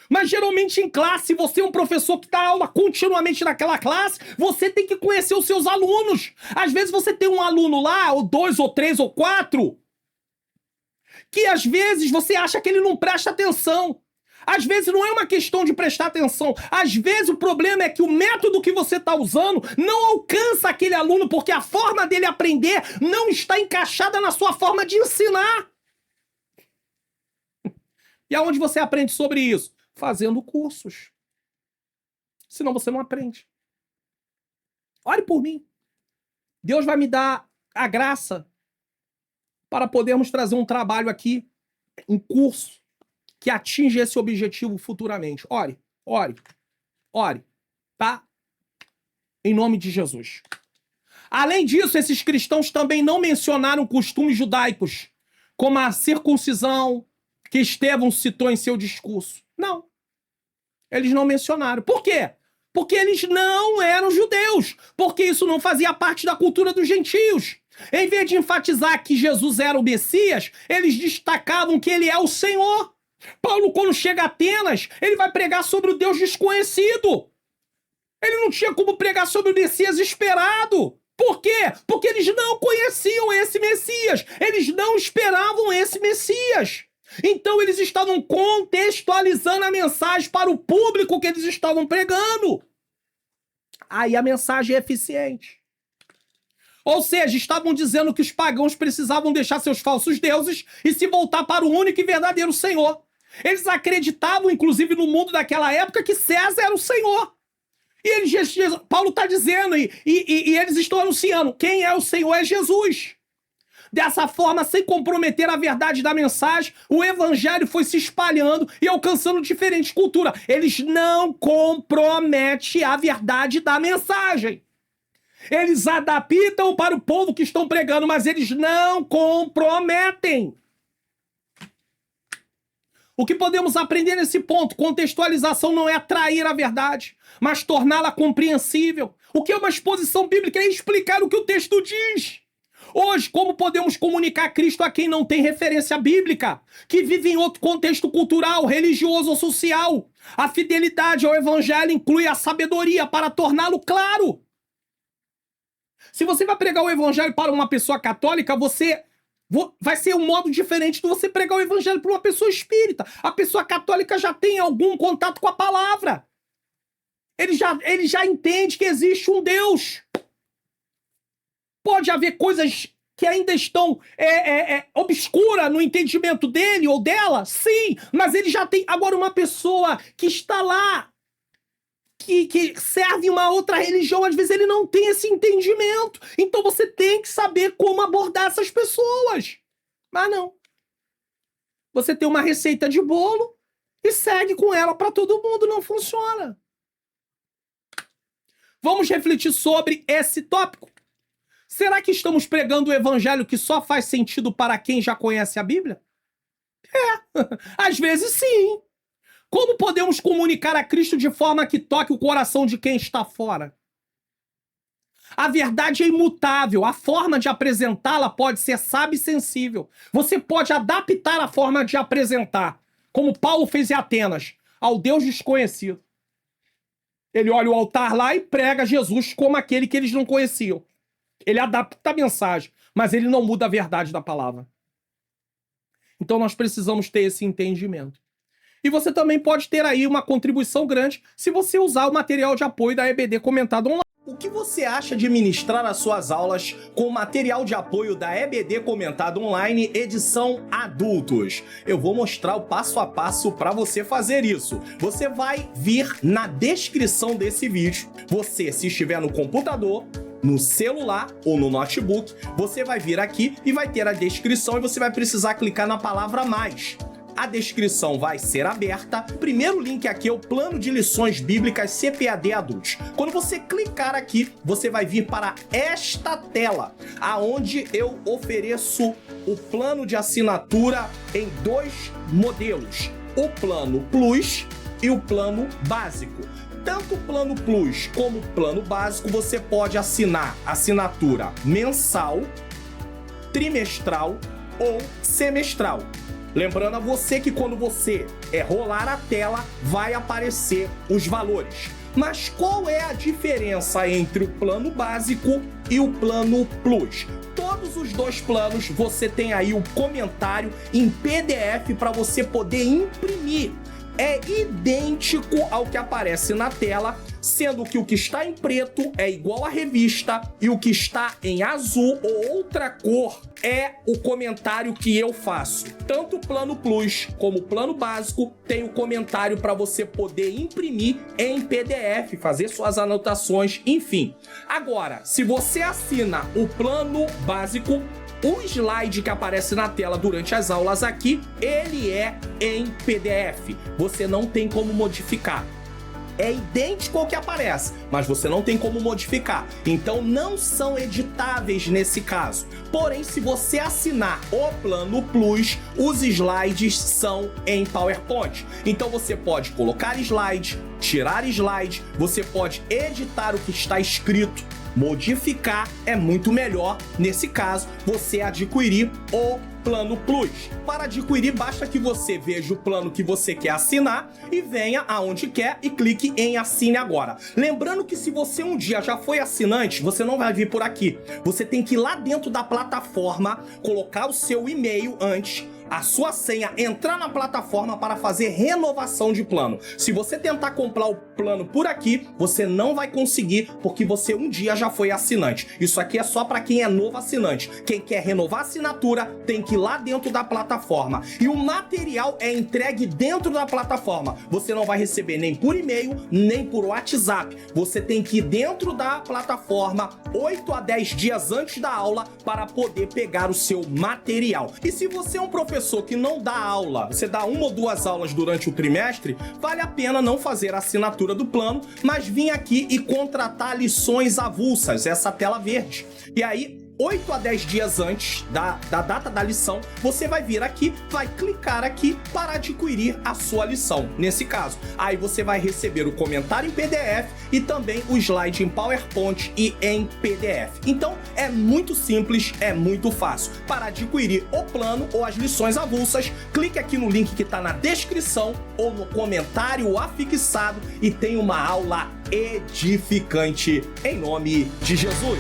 Mas geralmente em classe, se você é um professor que dá aula continuamente naquela classe, você tem que conhecer os seus alunos. Às vezes você tem um aluno lá, ou 2, ou 3, ou 4, que às vezes você acha que ele não presta atenção. Às vezes não é uma questão de prestar atenção. Às vezes o problema é que o método que você está usando não alcança aquele aluno porque a forma dele aprender não está encaixada na sua forma de ensinar. E aonde você aprende sobre isso? Fazendo cursos. Senão você não aprende. Ore por mim. Deus vai me dar a graça para podermos trazer um trabalho aqui, um curso, que atinja esse objetivo futuramente. Ore, ore, ore, tá? Em nome de Jesus. Além disso, esses cristãos também não mencionaram costumes judaicos, como a circuncisão, que Estevão citou em seu discurso. Não. Eles não mencionaram. Por quê? Porque eles não eram judeus. Porque isso não fazia parte da cultura dos gentios. Em vez de enfatizar que Jesus era o Messias, eles destacavam que ele é o Senhor. Paulo, quando chega a Atenas, ele vai pregar sobre o Deus desconhecido. Ele não tinha como pregar sobre o Messias esperado. Por quê? Porque eles não conheciam esse Messias. Eles não esperavam esse Messias. Então eles estavam contextualizando a mensagem para o público que eles estavam pregando. Aí a mensagem é eficiente. Ou seja, estavam dizendo que os pagãos precisavam deixar seus falsos deuses e se voltar para o único e verdadeiro Senhor. Eles acreditavam, inclusive no mundo daquela época, que César era o Senhor. E Paulo está dizendo, e eles estão anunciando, quem é o Senhor é Jesus. Dessa forma, sem comprometer a verdade da mensagem, o evangelho foi se espalhando e alcançando diferentes culturas. Eles não comprometem a verdade da mensagem. Eles adaptam para o povo que estão pregando, mas eles não comprometem. O que podemos aprender nesse ponto? Contextualização não é atrair a verdade, mas torná-la compreensível. O que é uma exposição bíblica? É explicar o que o texto diz. Hoje, como podemos comunicar Cristo a quem não tem referência bíblica, que vive em outro contexto cultural, religioso ou social? A fidelidade ao evangelho inclui a sabedoria para torná-lo claro. Se você vai pregar o evangelho para uma pessoa católica, vai ser um modo diferente de você pregar o evangelho para uma pessoa espírita. A pessoa católica já tem algum contato com a palavra. Ele já entende que existe um Deus. Pode haver coisas que ainda estão obscuras no entendimento dele ou dela? Sim, mas ele já tem. Agora, uma pessoa que está lá, que serve uma outra religião, às vezes ele não tem esse entendimento. Então você tem que saber como abordar essas pessoas. Mas não. Você tem uma receita de bolo e segue com ela para todo mundo. Não funciona. Vamos refletir sobre esse tópico. Será que estamos pregando o evangelho que só faz sentido para quem já conhece a Bíblia? Às vezes sim. Como podemos comunicar a Cristo de forma que toque o coração de quem está fora? A verdade é imutável. A forma de apresentá-la pode ser sábia e sensível. Você pode adaptar a forma de apresentar, como Paulo fez em Atenas, ao Deus desconhecido. Ele olha o altar lá e prega Jesus como aquele que eles não conheciam. Ele adapta a mensagem, mas ele não muda a verdade da palavra. Então nós precisamos ter esse entendimento. E você também pode ter aí uma contribuição grande se você usar o material de apoio da EBD Comentado Online. O que você acha de ministrar as suas aulas com o material de apoio da EBD Comentado Online, edição adultos? Eu vou mostrar o passo a passo para você fazer isso. Você vai vir na descrição desse vídeo. Você, se estiver no computador, no celular ou no notebook, você vai vir aqui e vai ter a descrição e você vai precisar clicar na palavra mais. A descrição vai ser aberta. O primeiro link aqui é o plano de lições bíblicas CPAD Adultos. Quando você clicar aqui, você vai vir para esta tela, aonde eu ofereço o plano de assinatura em 2 modelos: o plano Plus e o plano básico. Tanto o plano Plus como o plano básico você pode assinar assinatura mensal, trimestral ou semestral. Lembrando a você que quando você rolar a tela, vai aparecer os valores. Mas qual é a diferença entre o plano básico e o plano Plus? todos os 2 planos, você tem aí o comentário em PDF para você poder imprimir. É idêntico ao que aparece na tela, sendo que o que está em preto é igual à revista e o que está em azul ou outra cor é o comentário que eu faço. Tanto o plano Plus como o plano básico tem o comentário para você poder imprimir em PDF, fazer suas anotações, enfim. Agora, se você assina o plano básico, o slide que aparece na tela durante as aulas aqui, ele é em PDF. Você não tem como modificar. É idêntico ao que aparece, mas você não tem como modificar. Então não são editáveis nesse caso. Porém, se você assinar o plano Plus, os slides são em PowerPoint. Então você pode colocar slide, tirar slide, você pode editar o que está escrito. Modificar é muito melhor, nesse caso, você adquirir o plano Plus. Para adquirir, basta que você veja o plano que você quer assinar e venha aonde quer e clique em assine agora. Lembrando que se você um dia já foi assinante, você não vai vir por aqui. Você tem que ir lá dentro da plataforma, colocar o seu e-mail antes, a sua senha, entrar na plataforma para fazer renovação de plano. Se você tentar comprar o plano por aqui, você não vai conseguir, porque você um dia já foi assinante. Isso aqui é só para quem é novo assinante. Quem quer renovar a assinatura tem que ir lá dentro da plataforma. E o material é entregue dentro da plataforma. Você não vai receber nem por e-mail, nem por WhatsApp. Você tem que ir dentro da plataforma 8 a 10 dias antes da aula para poder pegar o seu material. E se você é um professor que não dá aula, você dá 1 ou 2 aulas durante o trimestre, vale a pena não fazer a assinatura do plano, mas vir aqui e contratar lições avulsas, essa tela verde. E aí, 8 a 10 dias antes da data da lição, você vai vir aqui, vai clicar aqui para adquirir a sua lição, nesse caso. Aí você vai receber o comentário em PDF e também o slide em PowerPoint e em PDF. Então, é muito simples, é muito fácil. Para adquirir o plano ou as lições avulsas, clique aqui no link que está na descrição ou no comentário afixado e tem uma aula edificante em nome de Jesus.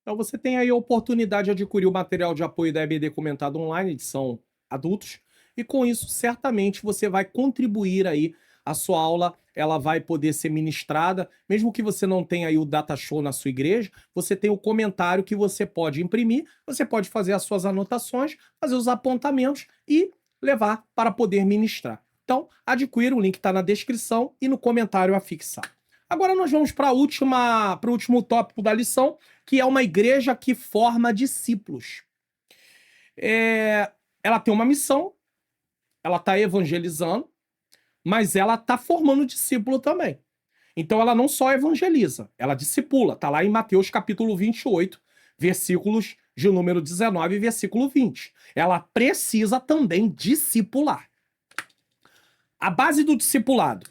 Então você tem aí a oportunidade de adquirir o material de apoio da EBD Comentado Online, edição adultos, e com isso certamente você vai contribuir aí, a sua aula ela vai poder ser ministrada, mesmo que você não tenha aí o data show na sua igreja, você tem o comentário que você pode imprimir, você pode fazer as suas anotações, fazer os apontamentos e levar para poder ministrar. Então adquira, o link está na descrição e no comentário afixado. Agora nós vamos para o último tópico da lição, que é uma igreja que forma discípulos. Ela tem uma missão, ela está evangelizando, mas ela está formando discípulo também. Então ela não só evangeliza, ela discipula. Está lá em Mateus capítulo 28, versículos de número 19 e versículo 20. Ela precisa também discipular. A base do discipulado.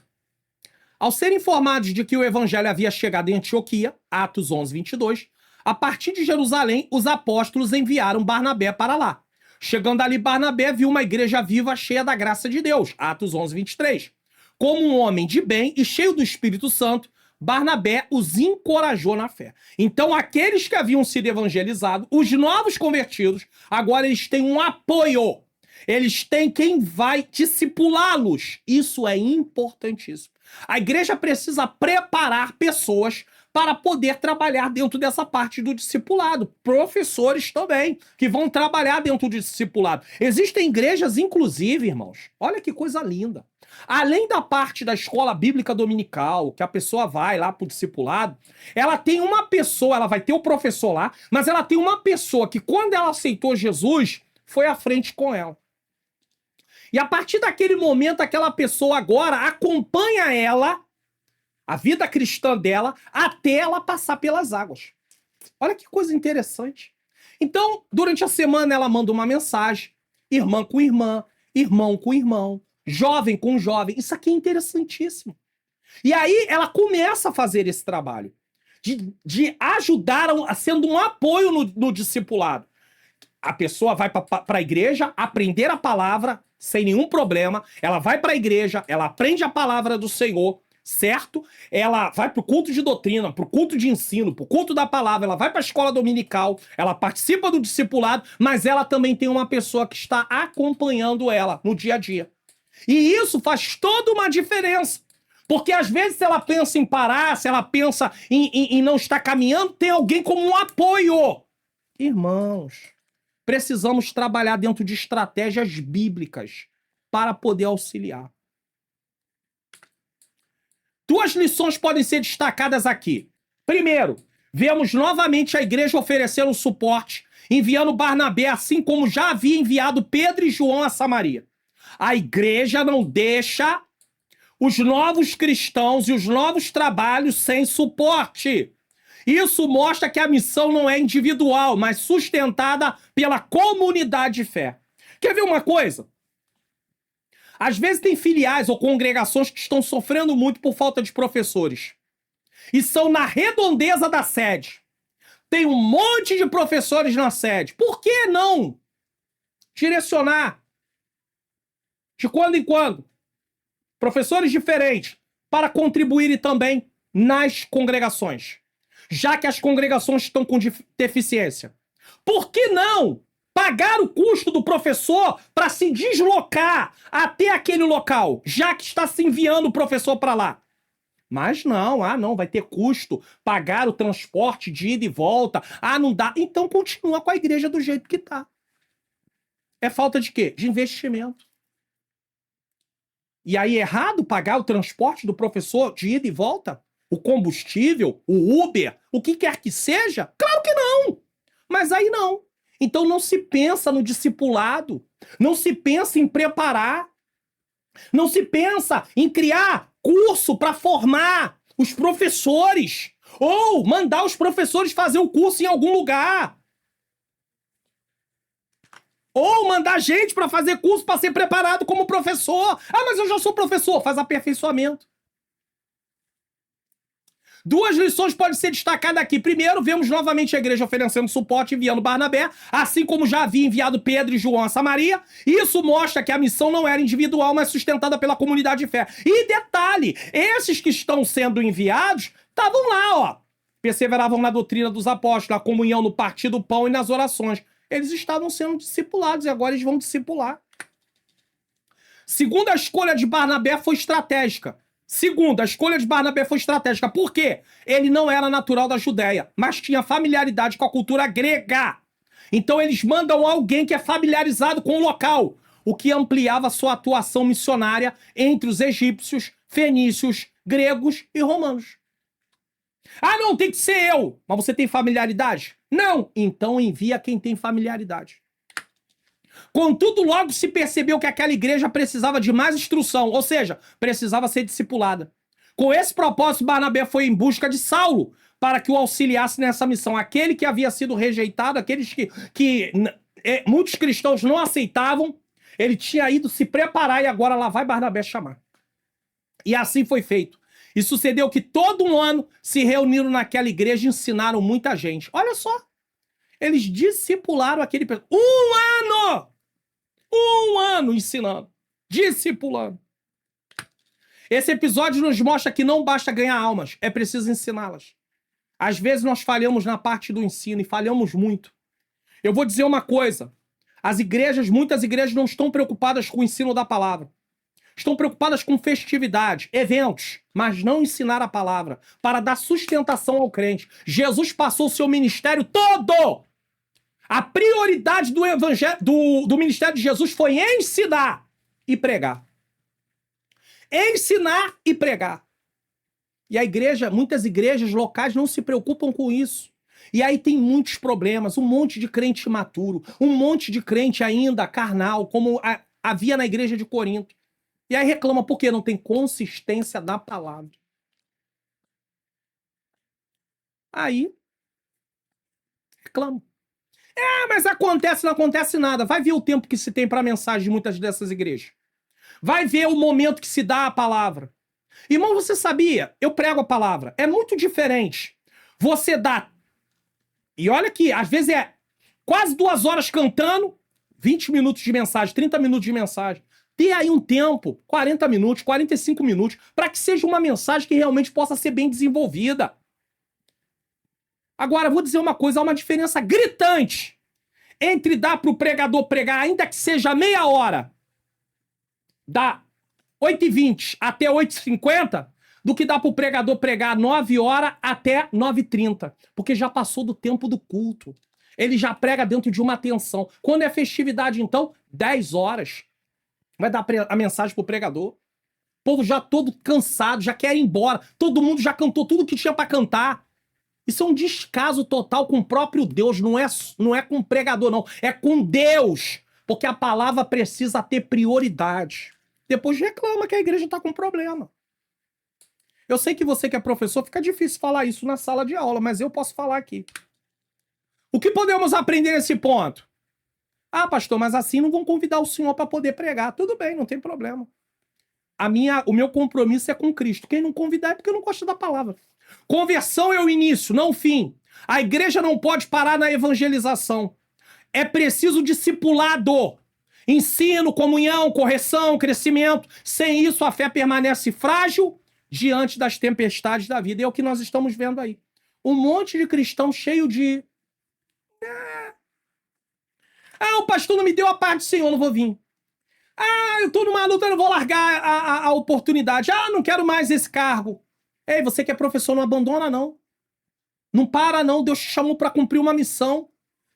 Ao serem informados de que o evangelho havia chegado em Antioquia, Atos 11, 22, a partir de Jerusalém, os apóstolos enviaram Barnabé para lá. Chegando ali, Barnabé viu uma igreja viva cheia da graça de Deus, Atos 11, 23. Como um homem de bem e cheio do Espírito Santo, Barnabé os encorajou na fé. Então, aqueles que haviam sido evangelizados, os novos convertidos, agora eles têm um apoio. Eles têm quem vai discipulá-los. Isso é importantíssimo. A igreja precisa preparar pessoas para poder trabalhar dentro dessa parte do discipulado. Professores também, que vão trabalhar dentro do discipulado. Existem igrejas, inclusive, irmãos, olha que coisa linda. Além da parte da escola bíblica dominical, que a pessoa vai lá para o discipulado, ela tem uma pessoa, ela vai ter o professor lá, mas ela tem uma pessoa que, quando ela aceitou Jesus, foi à frente com ela. E a partir daquele momento, aquela pessoa agora acompanha ela, a vida cristã dela, até ela passar pelas águas. Olha que coisa interessante. Então, durante a semana, ela manda uma mensagem, irmã com irmã, irmão com irmão, jovem com jovem. Isso aqui é interessantíssimo. E aí, ela começa a fazer esse trabalho de ajudar, sendo um apoio no discipulado. A pessoa vai para a igreja aprender a palavra sem nenhum problema. Ela vai para a igreja, ela aprende a palavra do Senhor, certo? Ela vai pro culto de doutrina, pro culto de ensino, pro culto da palavra, ela vai pra escola dominical, ela participa do discipulado, mas ela também tem uma pessoa que está acompanhando ela no dia a dia. E isso faz toda uma diferença. Porque às vezes se ela pensa em parar, se ela pensa em não estar caminhando, tem alguém como um apoio. Irmãos, precisamos trabalhar dentro de estratégias bíblicas para poder auxiliar. 2 lições podem ser destacadas aqui. Primeiro, vemos novamente a igreja oferecendo suporte, enviando Barnabé, assim como já havia enviado Pedro e João a Samaria. A igreja não deixa os novos cristãos e os novos trabalhos sem suporte. Isso mostra que a missão não é individual, mas sustentada pela comunidade de fé. Quer ver uma coisa? Às vezes tem filiais ou congregações que estão sofrendo muito por falta de professores. E são na redondeza da sede. Tem um monte de professores na sede. Por que não direcionar, de quando em quando, professores diferentes para contribuírem também nas congregações? Já que as congregações estão com deficiência. Por que não pagar o custo do professor para se deslocar até aquele local, já que está se enviando o professor para lá? Mas não, vai ter custo, pagar o transporte de ida e volta, não dá. Então continua com a igreja do jeito que está. É falta de quê? De investimento. E aí é errado pagar o transporte do professor de ida e volta? O combustível, o Uber, o que quer que seja? Claro que não! Mas aí não. Então não se pensa no discipulado, não se pensa em preparar, não se pensa em criar curso para formar os professores, ou mandar os professores fazer o curso em algum lugar. Ou mandar gente para fazer curso para ser preparado como professor. Mas eu já sou professor, faz aperfeiçoamento. 2 lições podem ser destacadas aqui. Primeiro, vemos novamente a igreja oferecendo suporte, enviando Barnabé, assim como já havia enviado Pedro e João a Samaria. Isso mostra que a missão não era individual, mas sustentada pela comunidade de fé. E detalhe, esses que estão sendo enviados estavam lá, ó. Perseveravam na doutrina dos apóstolos, na comunhão, no partir do pão e nas orações. Eles estavam sendo discipulados e agora eles vão discipular. Segunda, a escolha de Barnabé foi estratégica. Por quê? Ele não era natural da Judéia, mas tinha familiaridade com a cultura grega. Então eles mandam alguém que é familiarizado com o local, o que ampliava sua atuação missionária entre os egípcios, fenícios, gregos e romanos. Não, tem que ser eu. Mas você tem familiaridade? Não. Então envia quem tem familiaridade. Contudo, logo se percebeu que aquela igreja precisava de mais instrução, ou seja, precisava ser discipulada. Com esse propósito, Barnabé foi em busca de Saulo, para que o auxiliasse nessa missão. Aquele que havia sido rejeitado, aqueles que muitos cristãos não aceitavam, ele tinha ido se preparar e agora lá vai Barnabé chamar. E assim foi feito. E sucedeu que todo um ano se reuniram naquela igreja e ensinaram muita gente. Olha só. Eles discipularam aquele... Um ano ensinando. Discipulando. Esse episódio nos mostra que não basta ganhar almas. É preciso ensiná-las. Às vezes nós falhamos na parte do ensino e falhamos muito. Eu vou dizer uma coisa. Muitas igrejas não estão preocupadas com o ensino da palavra. Estão preocupadas com festividade, eventos, mas não ensinar a palavra para dar sustentação ao crente. Jesus passou o seu ministério todo. A prioridade do evangelho, do ministério de Jesus foi ensinar e pregar. Ensinar e pregar. E muitas igrejas locais não se preocupam com isso. E aí tem muitos problemas, um monte de crente imaturo, um monte de crente ainda carnal, como havia na igreja de Corinto. E aí reclama porque não tem consistência da palavra. Aí reclama. Mas acontece, não acontece nada. Vai ver o tempo que se tem para a mensagem de muitas dessas igrejas. Vai ver o momento que se dá a palavra. Irmão, você sabia? Eu prego a palavra. É muito diferente. Você dá... E olha que, às vezes é quase 2 horas cantando, 20 minutos de mensagem, 30 minutos de mensagem. Dê aí um tempo, 40 minutos, 45 minutos, para que seja uma mensagem que realmente possa ser bem desenvolvida. Agora, vou dizer uma coisa, há uma diferença gritante entre dar para o pregador pregar, ainda que seja meia hora, da 8h20 até 8h50, do que dá para o pregador pregar 9 horas até 9h30, porque já passou do tempo do culto. Ele já prega dentro de uma atenção. Quando é festividade, então, 10 horas. Vai dar a mensagem pro pregador. O povo já todo cansado, já quer ir embora. Todo mundo já cantou tudo que tinha para cantar. Isso é um descaso total com o próprio Deus. Não é com o pregador, não. É com Deus. Porque a palavra precisa ter prioridade. Depois reclama que a igreja tá com problema. Eu sei que você que é professor, fica difícil falar isso na sala de aula, mas eu posso falar aqui. O que podemos aprender nesse ponto? Ah, pastor, mas assim não vão convidar o senhor para poder pregar. Tudo bem, não tem problema. O meu compromisso é com Cristo. Quem não convidar é porque não gosta da palavra. Conversão é o início, não o fim. A igreja não pode parar na evangelização. É preciso discipulado. Ensino, comunhão, correção, crescimento. Sem isso, a fé permanece frágil diante das tempestades da vida. E é o que nós estamos vendo aí. Um monte de cristão cheio de... Ah, o pastor não me deu a paz do Senhor, não vou vir. Ah, eu tô numa luta, eu não vou largar a oportunidade. Ah, não quero mais esse cargo. Ei, você que é professor, não abandona, não. Não para, não. Deus te chamou para cumprir uma missão.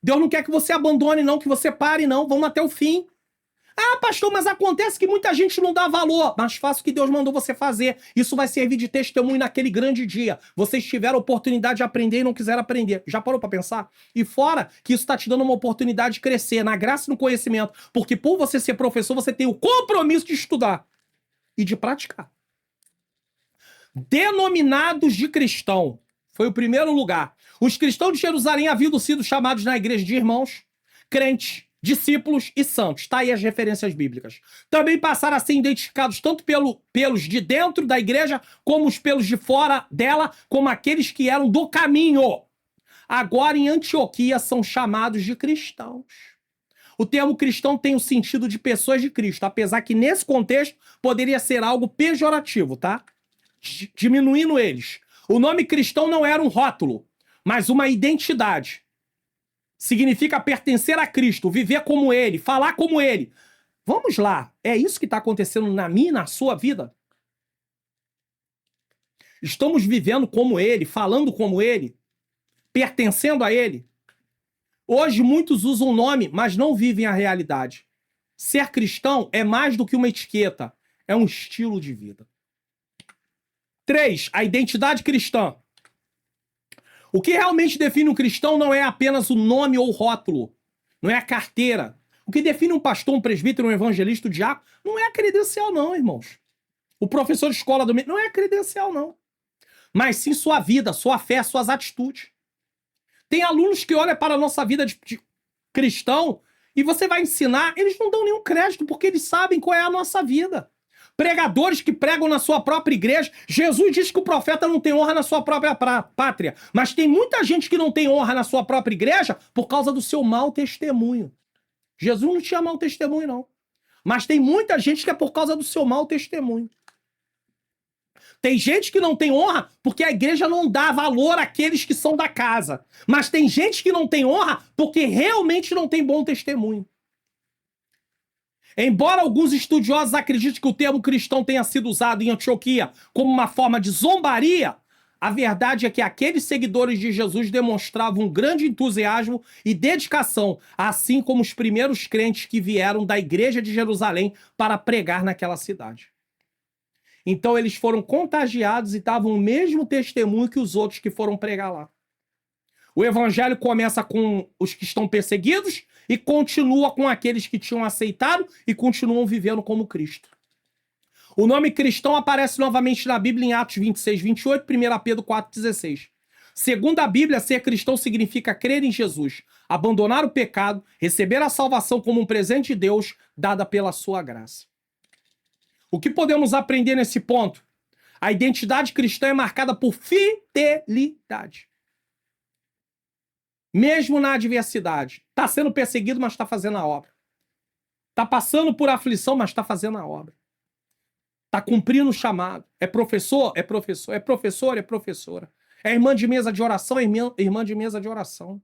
Deus não quer que você abandone, não, que você pare, não. Vamos até o fim. Ah, pastor, mas acontece que muita gente não dá valor. Mas faça o que Deus mandou você fazer. Isso vai servir de testemunho naquele grande dia. Vocês tiveram a oportunidade de aprender e não quiseram aprender. Já parou pra pensar? E fora que isso tá te dando uma oportunidade de crescer na graça e no conhecimento. Porque por você ser professor, você tem o compromisso de estudar e de praticar. Denominados de cristão. Foi o primeiro lugar. Os cristãos de Jerusalém haviam sido chamados na igreja de irmãos, crentes, discípulos e santos. Está aí as referências bíblicas. Também passaram a ser identificados tanto pelos de dentro da igreja, como os pelos de fora dela, como aqueles que eram do caminho. Agora, em Antioquia, são chamados de cristãos. O termo cristão tem o sentido de pessoas de Cristo, apesar que nesse contexto poderia ser algo pejorativo, tá? Diminuindo eles. O nome cristão não era um rótulo, mas uma identidade. Significa pertencer a Cristo, viver como Ele, falar como Ele. Vamos lá, é isso que está acontecendo na minha e na sua vida? Estamos vivendo como Ele, falando como Ele, pertencendo a Ele? Hoje muitos usam o nome, mas não vivem a realidade. Ser cristão é mais do que uma etiqueta, é um estilo de vida. 3. A identidade cristã. O que realmente define um cristão não é apenas o nome ou o rótulo, não é a carteira. O que define um pastor, um presbítero, um evangelista, um diácono, não é a credencial não, irmãos. O professor de escola não é a credencial não. Mas sim sua vida, sua fé, suas atitudes. Tem alunos que olham para a nossa vida de cristão e você vai ensinar, eles não dão nenhum crédito porque eles sabem qual é a nossa vida. Pregadores que pregam na sua própria igreja. Jesus disse que o profeta não tem honra na sua própria pátria. Mas tem muita gente que não tem honra na sua própria igreja por causa do seu mau testemunho. Jesus não tinha mau testemunho, não. Mas tem muita gente que é por causa do seu mau testemunho. Tem gente que não tem honra porque a igreja não dá valor àqueles que são da casa. Mas tem gente que não tem honra porque realmente não tem bom testemunho. Embora alguns estudiosos acreditem que o termo cristão tenha sido usado em Antioquia como uma forma de zombaria, a verdade é que aqueles seguidores de Jesus demonstravam um grande entusiasmo e dedicação, assim como os primeiros crentes que vieram da igreja de Jerusalém para pregar naquela cidade. Então eles foram contagiados e davam o mesmo testemunho que os outros que foram pregar lá. O evangelho começa com os que estão perseguidos e continua com aqueles que tinham aceitado e continuam vivendo como Cristo. O nome cristão aparece novamente na Bíblia em Atos 26, 28, 1 Pedro 4, 16. Segundo a Bíblia, ser cristão significa crer em Jesus, abandonar o pecado, receber a salvação como um presente de Deus, dada pela sua graça. O que podemos aprender nesse ponto? A identidade cristã é marcada por fidelidade. Mesmo na adversidade. Está sendo perseguido, mas está fazendo a obra. Está passando por aflição, mas está fazendo a obra. Está cumprindo o chamado. É professor? É professor. É professor? É professora. É irmã de mesa de oração? É irmã de mesa de oração.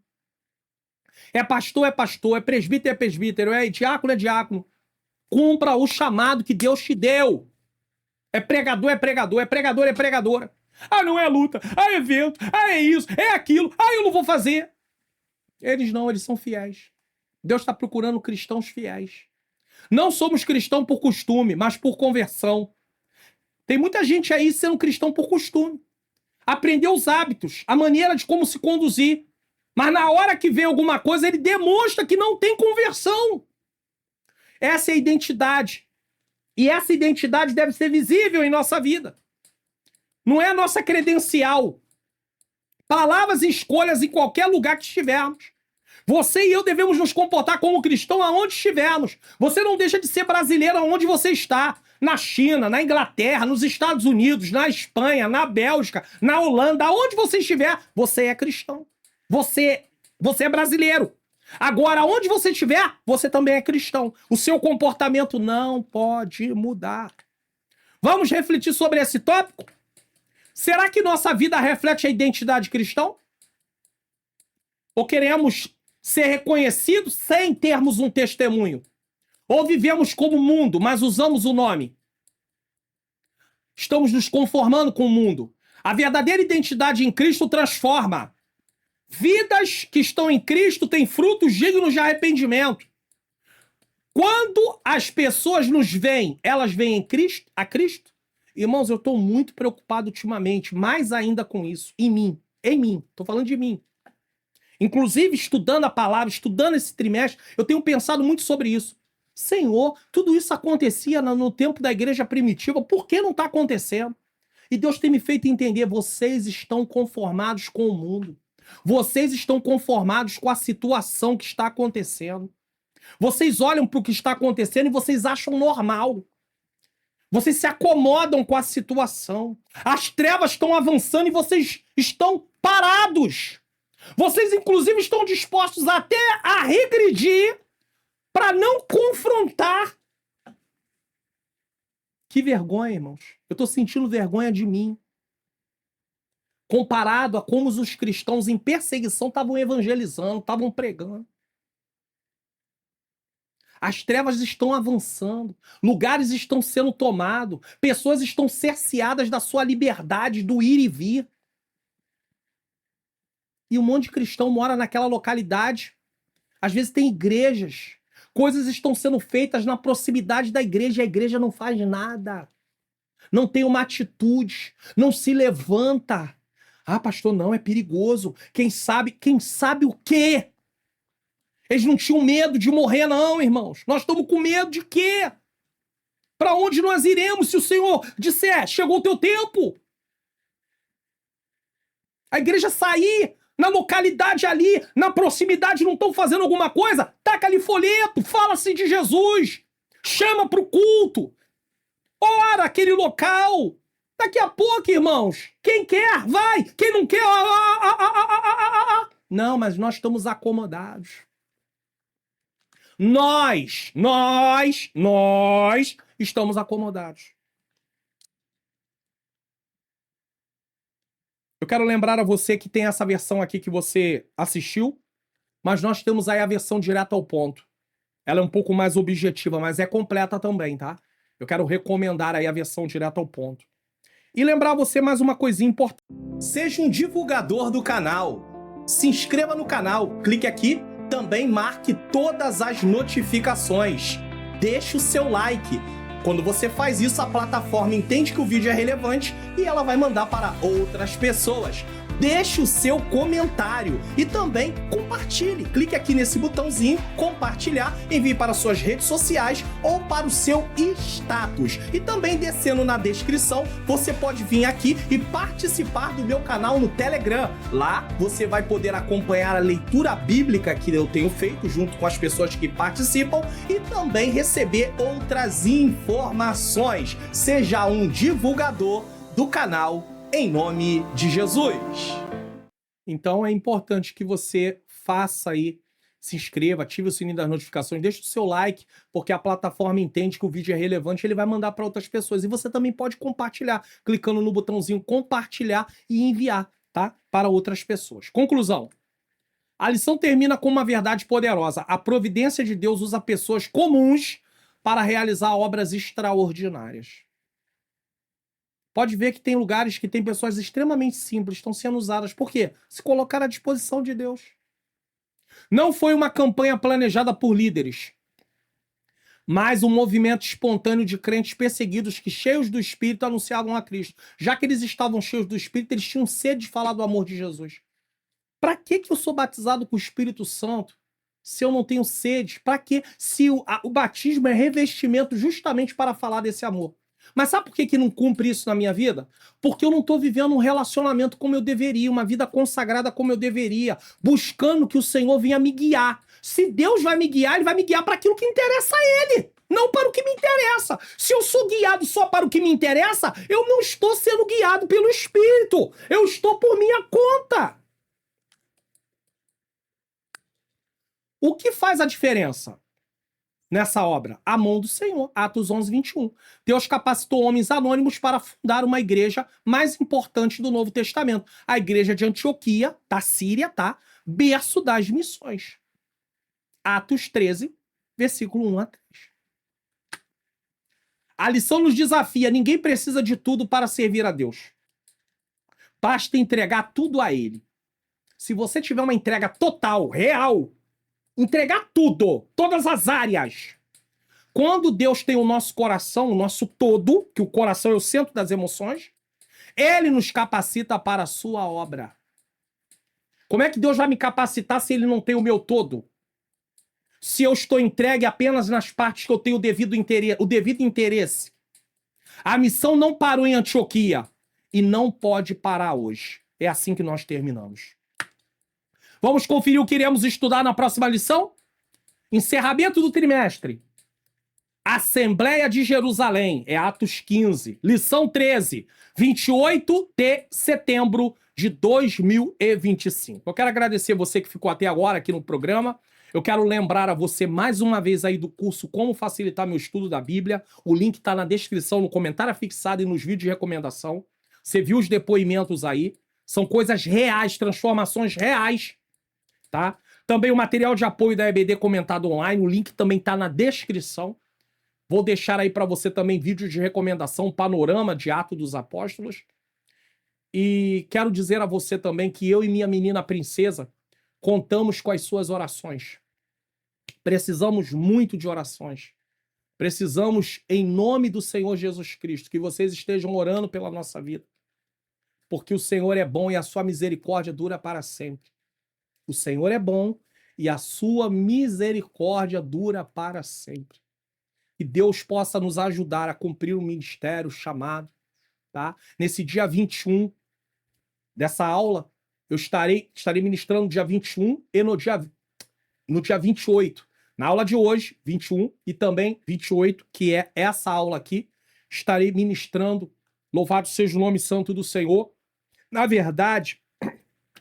É pastor? É pastor. É presbítero? É presbítero. É diácono? É diácono. Cumpra o chamado que Deus te deu. É pregador? É pregador. É pregador? É pregadora. Ah, não é luta. Ah, é evento. Ah, é isso. É aquilo. Ah, eu não vou fazer. Eles não, eles são fiéis. Deus está procurando cristãos fiéis. Não somos cristãos por costume, mas por conversão. Tem muita gente aí sendo cristão por costume. Aprendeu os hábitos, a maneira de como se conduzir. Mas na hora que vê alguma coisa, ele demonstra que não tem conversão. Essa é a identidade. E essa identidade deve ser visível em nossa vida. Não é a nossa credencial. Palavras e escolhas em qualquer lugar que estivermos. Você e eu devemos nos comportar como cristão aonde estivermos. Você não deixa de ser brasileiro aonde você está. Na China, na Inglaterra, nos Estados Unidos, na Espanha, na Bélgica, na Holanda, aonde você estiver, você é cristão. Você é brasileiro. Agora, onde você estiver, você também é cristão. O seu comportamento não pode mudar. Vamos refletir sobre esse tópico? Será que nossa vida reflete a identidade cristã? Ou queremos ser reconhecidos sem termos um testemunho? Ou vivemos como mundo, mas usamos o nome? Estamos nos conformando com o mundo. A verdadeira identidade em Cristo transforma. Vidas que estão em Cristo têm frutos dignos de arrependimento. Quando as pessoas nos veem, elas veem em Cristo, a Cristo? Irmãos, eu estou muito preocupado ultimamente, mais ainda com isso, em mim. Estou falando de mim. Inclusive, estudando a palavra, estudando esse trimestre, eu tenho pensado muito sobre isso. Senhor, tudo isso acontecia no tempo da igreja primitiva, por que não está acontecendo? E Deus tem me feito entender, vocês estão conformados com o mundo. Vocês estão conformados com a situação que está acontecendo. Vocês olham para o que está acontecendo e vocês acham normal. Vocês se acomodam com a situação. As trevas estão avançando e vocês estão parados. Vocês, inclusive, estão dispostos até a regredir para não confrontar. Que vergonha, irmãos. Eu estou sentindo vergonha de mim. Comparado a como os cristãos em perseguição estavam evangelizando, estavam pregando. As trevas estão avançando, lugares estão sendo tomados, pessoas estão cerceadas da sua liberdade, do ir e vir. E um monte de cristão mora naquela localidade. Às vezes tem igrejas. Coisas estão sendo feitas na proximidade da igreja e a igreja não faz nada. Não tem uma atitude, não se levanta. Ah, pastor, não, é perigoso. Quem sabe o quê? Eles não tinham medo de morrer, não, irmãos. Nós estamos com medo de quê? Para onde nós iremos se o Senhor disser, chegou o teu tempo? A igreja sair na localidade ali, na proximidade, não estão fazendo alguma coisa? Taca ali folheto, fala-se de Jesus. Chama para o culto. Ora aquele local. Daqui a pouco, irmãos, quem quer, vai. Quem não quer, Não, mas nós estamos acomodados. Nós estamos acomodados. Eu quero lembrar a você que tem essa versão aqui que você assistiu, mas nós temos aí a versão direta ao ponto. Ela é um pouco mais objetiva, mas é completa também, tá? Eu quero recomendar aí a versão direta ao ponto. E lembrar você mais uma coisinha importante. Seja um divulgador do canal. Se inscreva no canal, clique aqui, também marque todas as notificações. Deixe o seu like. Quando você faz isso, a plataforma entende que o vídeo é relevante e ela vai mandar para outras pessoas. Deixe o seu comentário e também compartilhe. Clique aqui nesse botãozinho, compartilhar, envie para suas redes sociais ou para o seu status. E também descendo na descrição, você pode vir aqui e participar do meu canal no Telegram. Lá você vai poder acompanhar a leitura bíblica que eu tenho feito junto com as pessoas que participam e também receber outras informações. Seja um divulgador do canal em nome de Jesus. Então é importante que você faça aí, se inscreva, ative o sininho das notificações, deixe o seu like, porque a plataforma entende que o vídeo é relevante, ele vai mandar para outras pessoas. E você também pode compartilhar, clicando no botãozinho compartilhar e enviar, tá? Para outras pessoas. Conclusão. A lição termina com uma verdade poderosa. A providência de Deus usa pessoas comuns para realizar obras extraordinárias. Pode ver que tem lugares que tem pessoas extremamente simples, estão sendo usadas. Por quê? Se colocar à disposição de Deus. Não foi uma campanha planejada por líderes, mas um movimento espontâneo de crentes perseguidos que, cheios do Espírito, anunciavam a Cristo. Já que eles estavam cheios do Espírito, eles tinham sede de falar do amor de Jesus. Para que eu sou batizado com o Espírito Santo se eu não tenho sede? Para que? Se o batismo é revestimento justamente para falar desse amor. Mas sabe por que não cumpre isso na minha vida? Porque eu não estou vivendo um relacionamento como eu deveria, uma vida consagrada como eu deveria, buscando que o Senhor venha me guiar. Se Deus vai me guiar, Ele vai me guiar para aquilo que interessa a Ele, não para o que me interessa. Se eu sou guiado só para o que me interessa, eu não estou sendo guiado pelo Espírito. Eu estou por minha conta. O que faz a diferença nessa obra? A mão do Senhor. Atos 11, 21. Deus capacitou homens anônimos para fundar uma igreja mais importante do Novo Testamento. A igreja de Antioquia, da Síria, tá? Berço das missões. Atos 13, versículo 1 a 3. A lição nos desafia: ninguém precisa de tudo para servir a Deus. Basta entregar tudo a Ele. Se você tiver uma entrega total, real, entregar tudo, todas as áreas. Quando Deus tem o nosso coração, o nosso todo, que o coração é o centro das emoções, Ele nos capacita para a sua obra. Como é que Deus vai me capacitar se Ele não tem o meu todo? Se eu estou entregue apenas nas partes que eu tenho o devido interesse. A missão não parou em Antioquia e não pode parar hoje. É assim que nós terminamos. Vamos conferir o que iremos estudar na próxima lição? Encerramento do trimestre. Assembleia de Jerusalém, é Atos 15. Lição 13, 28 de setembro de 2025. Eu quero agradecer você que ficou até agora aqui no programa. Eu quero lembrar a você mais uma vez aí do curso Como Facilitar Meu Estudo da Bíblia. O link está na descrição, no comentário fixado e nos vídeos de recomendação. Você viu os depoimentos aí. São coisas reais, transformações reais. Tá? Também o material de apoio da EBD comentado online, o link também está na descrição. Vou deixar aí para você também vídeos de recomendação, panorama de Atos dos Apóstolos. E quero dizer a você também que eu e minha menina princesa contamos com as suas orações. Precisamos muito de orações. Precisamos, em nome do Senhor Jesus Cristo, que vocês estejam orando pela nossa vida. Porque o Senhor é bom e a sua misericórdia dura para sempre. O Senhor é bom e a sua misericórdia dura para sempre. Que Deus possa nos ajudar a cumprir o ministério chamado, tá? Nesse dia 21 dessa aula, eu estarei ministrando no dia 21 e no dia 28. Na aula de hoje, 21 e também 28, que é essa aula aqui, estarei ministrando. Louvado seja o nome santo do Senhor. Na verdade,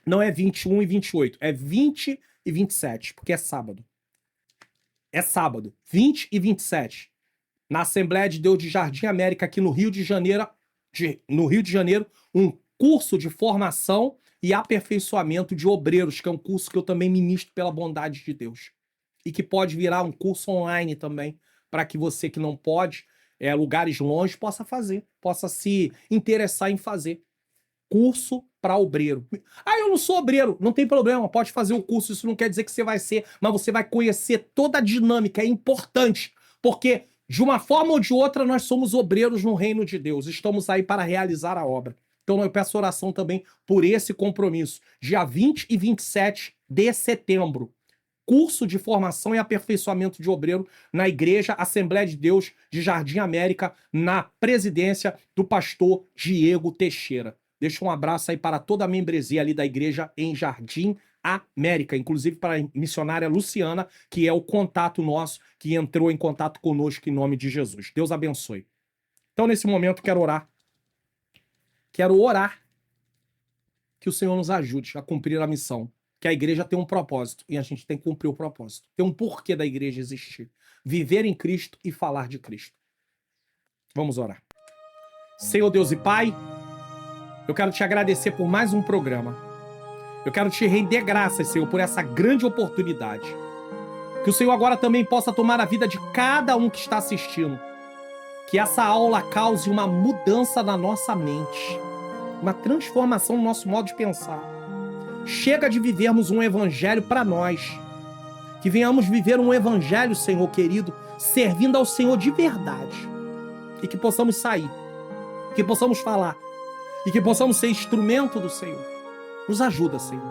não é 21 e 28, é 20 e 27, porque é sábado. É sábado, 20 e 27. Na Assembleia de Deus de Jardim América, aqui no Rio de Janeiro, um curso de formação e aperfeiçoamento de obreiros, que é um curso que eu também ministro pela bondade de Deus. E que pode virar um curso online também, para que você que não pode, lugares longe, possa fazer, possa se interessar em fazer. Curso para obreiro. Ah, eu não sou obreiro. Não tem problema, pode fazer o curso, isso não quer dizer que você vai ser, mas você vai conhecer toda a dinâmica, é importante, porque de uma forma ou de outra nós somos obreiros no reino de Deus, estamos aí para realizar a obra. Então eu peço oração também por esse compromisso. Dia 20 e 27 de setembro, curso de formação e aperfeiçoamento de obreiro na Igreja Assembleia de Deus de Jardim América, na presidência do pastor Diego Teixeira. Deixa um abraço aí para toda a membresia ali da igreja em Jardim América, inclusive para a missionária Luciana, que é o contato nosso, que entrou em contato conosco em nome de Jesus. Deus abençoe. Então, nesse momento, quero orar. Quero orar que o Senhor nos ajude a cumprir a missão que a igreja tem um propósito e a gente tem que cumprir o propósito. Tem um porquê da igreja existir. Viver em Cristo e falar de Cristo. Vamos orar. Senhor Deus e Pai, eu quero te agradecer por mais um programa. Eu quero te render graças, Senhor, por essa grande oportunidade. Que o Senhor agora também possa tomar a vida de cada um que está assistindo. Que essa aula cause uma mudança na nossa mente. Uma transformação no nosso modo de pensar. Chega de vivermos um evangelho para nós. Que venhamos viver um evangelho, Senhor querido, servindo ao Senhor de verdade. E que possamos sair. Que possamos falar. E que possamos ser instrumento do Senhor. Nos ajuda, Senhor.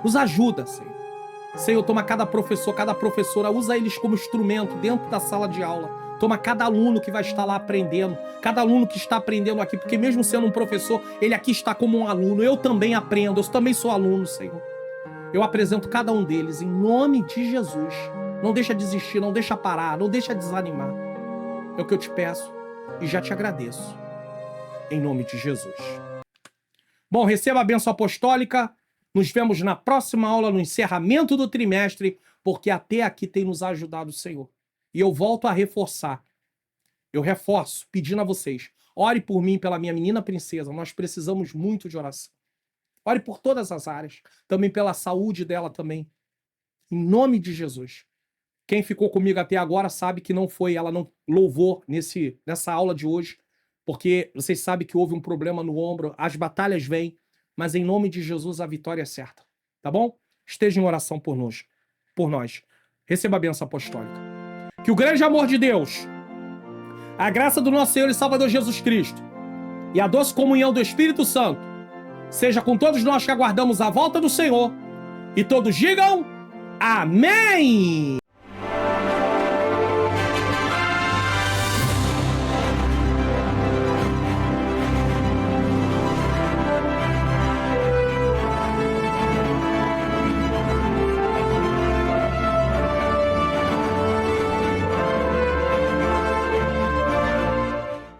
Nos ajuda, Senhor. Senhor, toma cada professor, cada professora, usa eles como instrumento dentro da sala de aula. Toma cada aluno que vai estar lá aprendendo, cada aluno que está aprendendo aqui, porque mesmo sendo um professor, ele aqui está como um aluno. Eu também aprendo, eu também sou aluno, Senhor. Eu apresento cada um deles em nome de Jesus. Não deixa desistir, não deixa parar, não deixa desanimar. É o que eu te peço e já te agradeço. Em nome de Jesus. Bom, receba a bênção apostólica. Nos vemos na próxima aula, no encerramento do trimestre, porque até aqui tem nos ajudado o Senhor. E eu volto a reforçar. Eu reforço, pedindo a vocês. Ore por mim, pela minha menina princesa. Nós precisamos muito de oração. Ore por todas as áreas. Também pela saúde dela também. Em nome de Jesus. Quem ficou comigo até agora sabe que ela não louvou nessa aula de hoje, porque vocês sabem que houve um problema no ombro, as batalhas vêm, mas em nome de Jesus a vitória é certa. Tá bom? Esteja em oração por nós. Receba a bênção apostólica. Que o grande amor de Deus, a graça do nosso Senhor e Salvador Jesus Cristo e a doce comunhão do Espírito Santo seja com todos nós que aguardamos a volta do Senhor. E todos digam amém!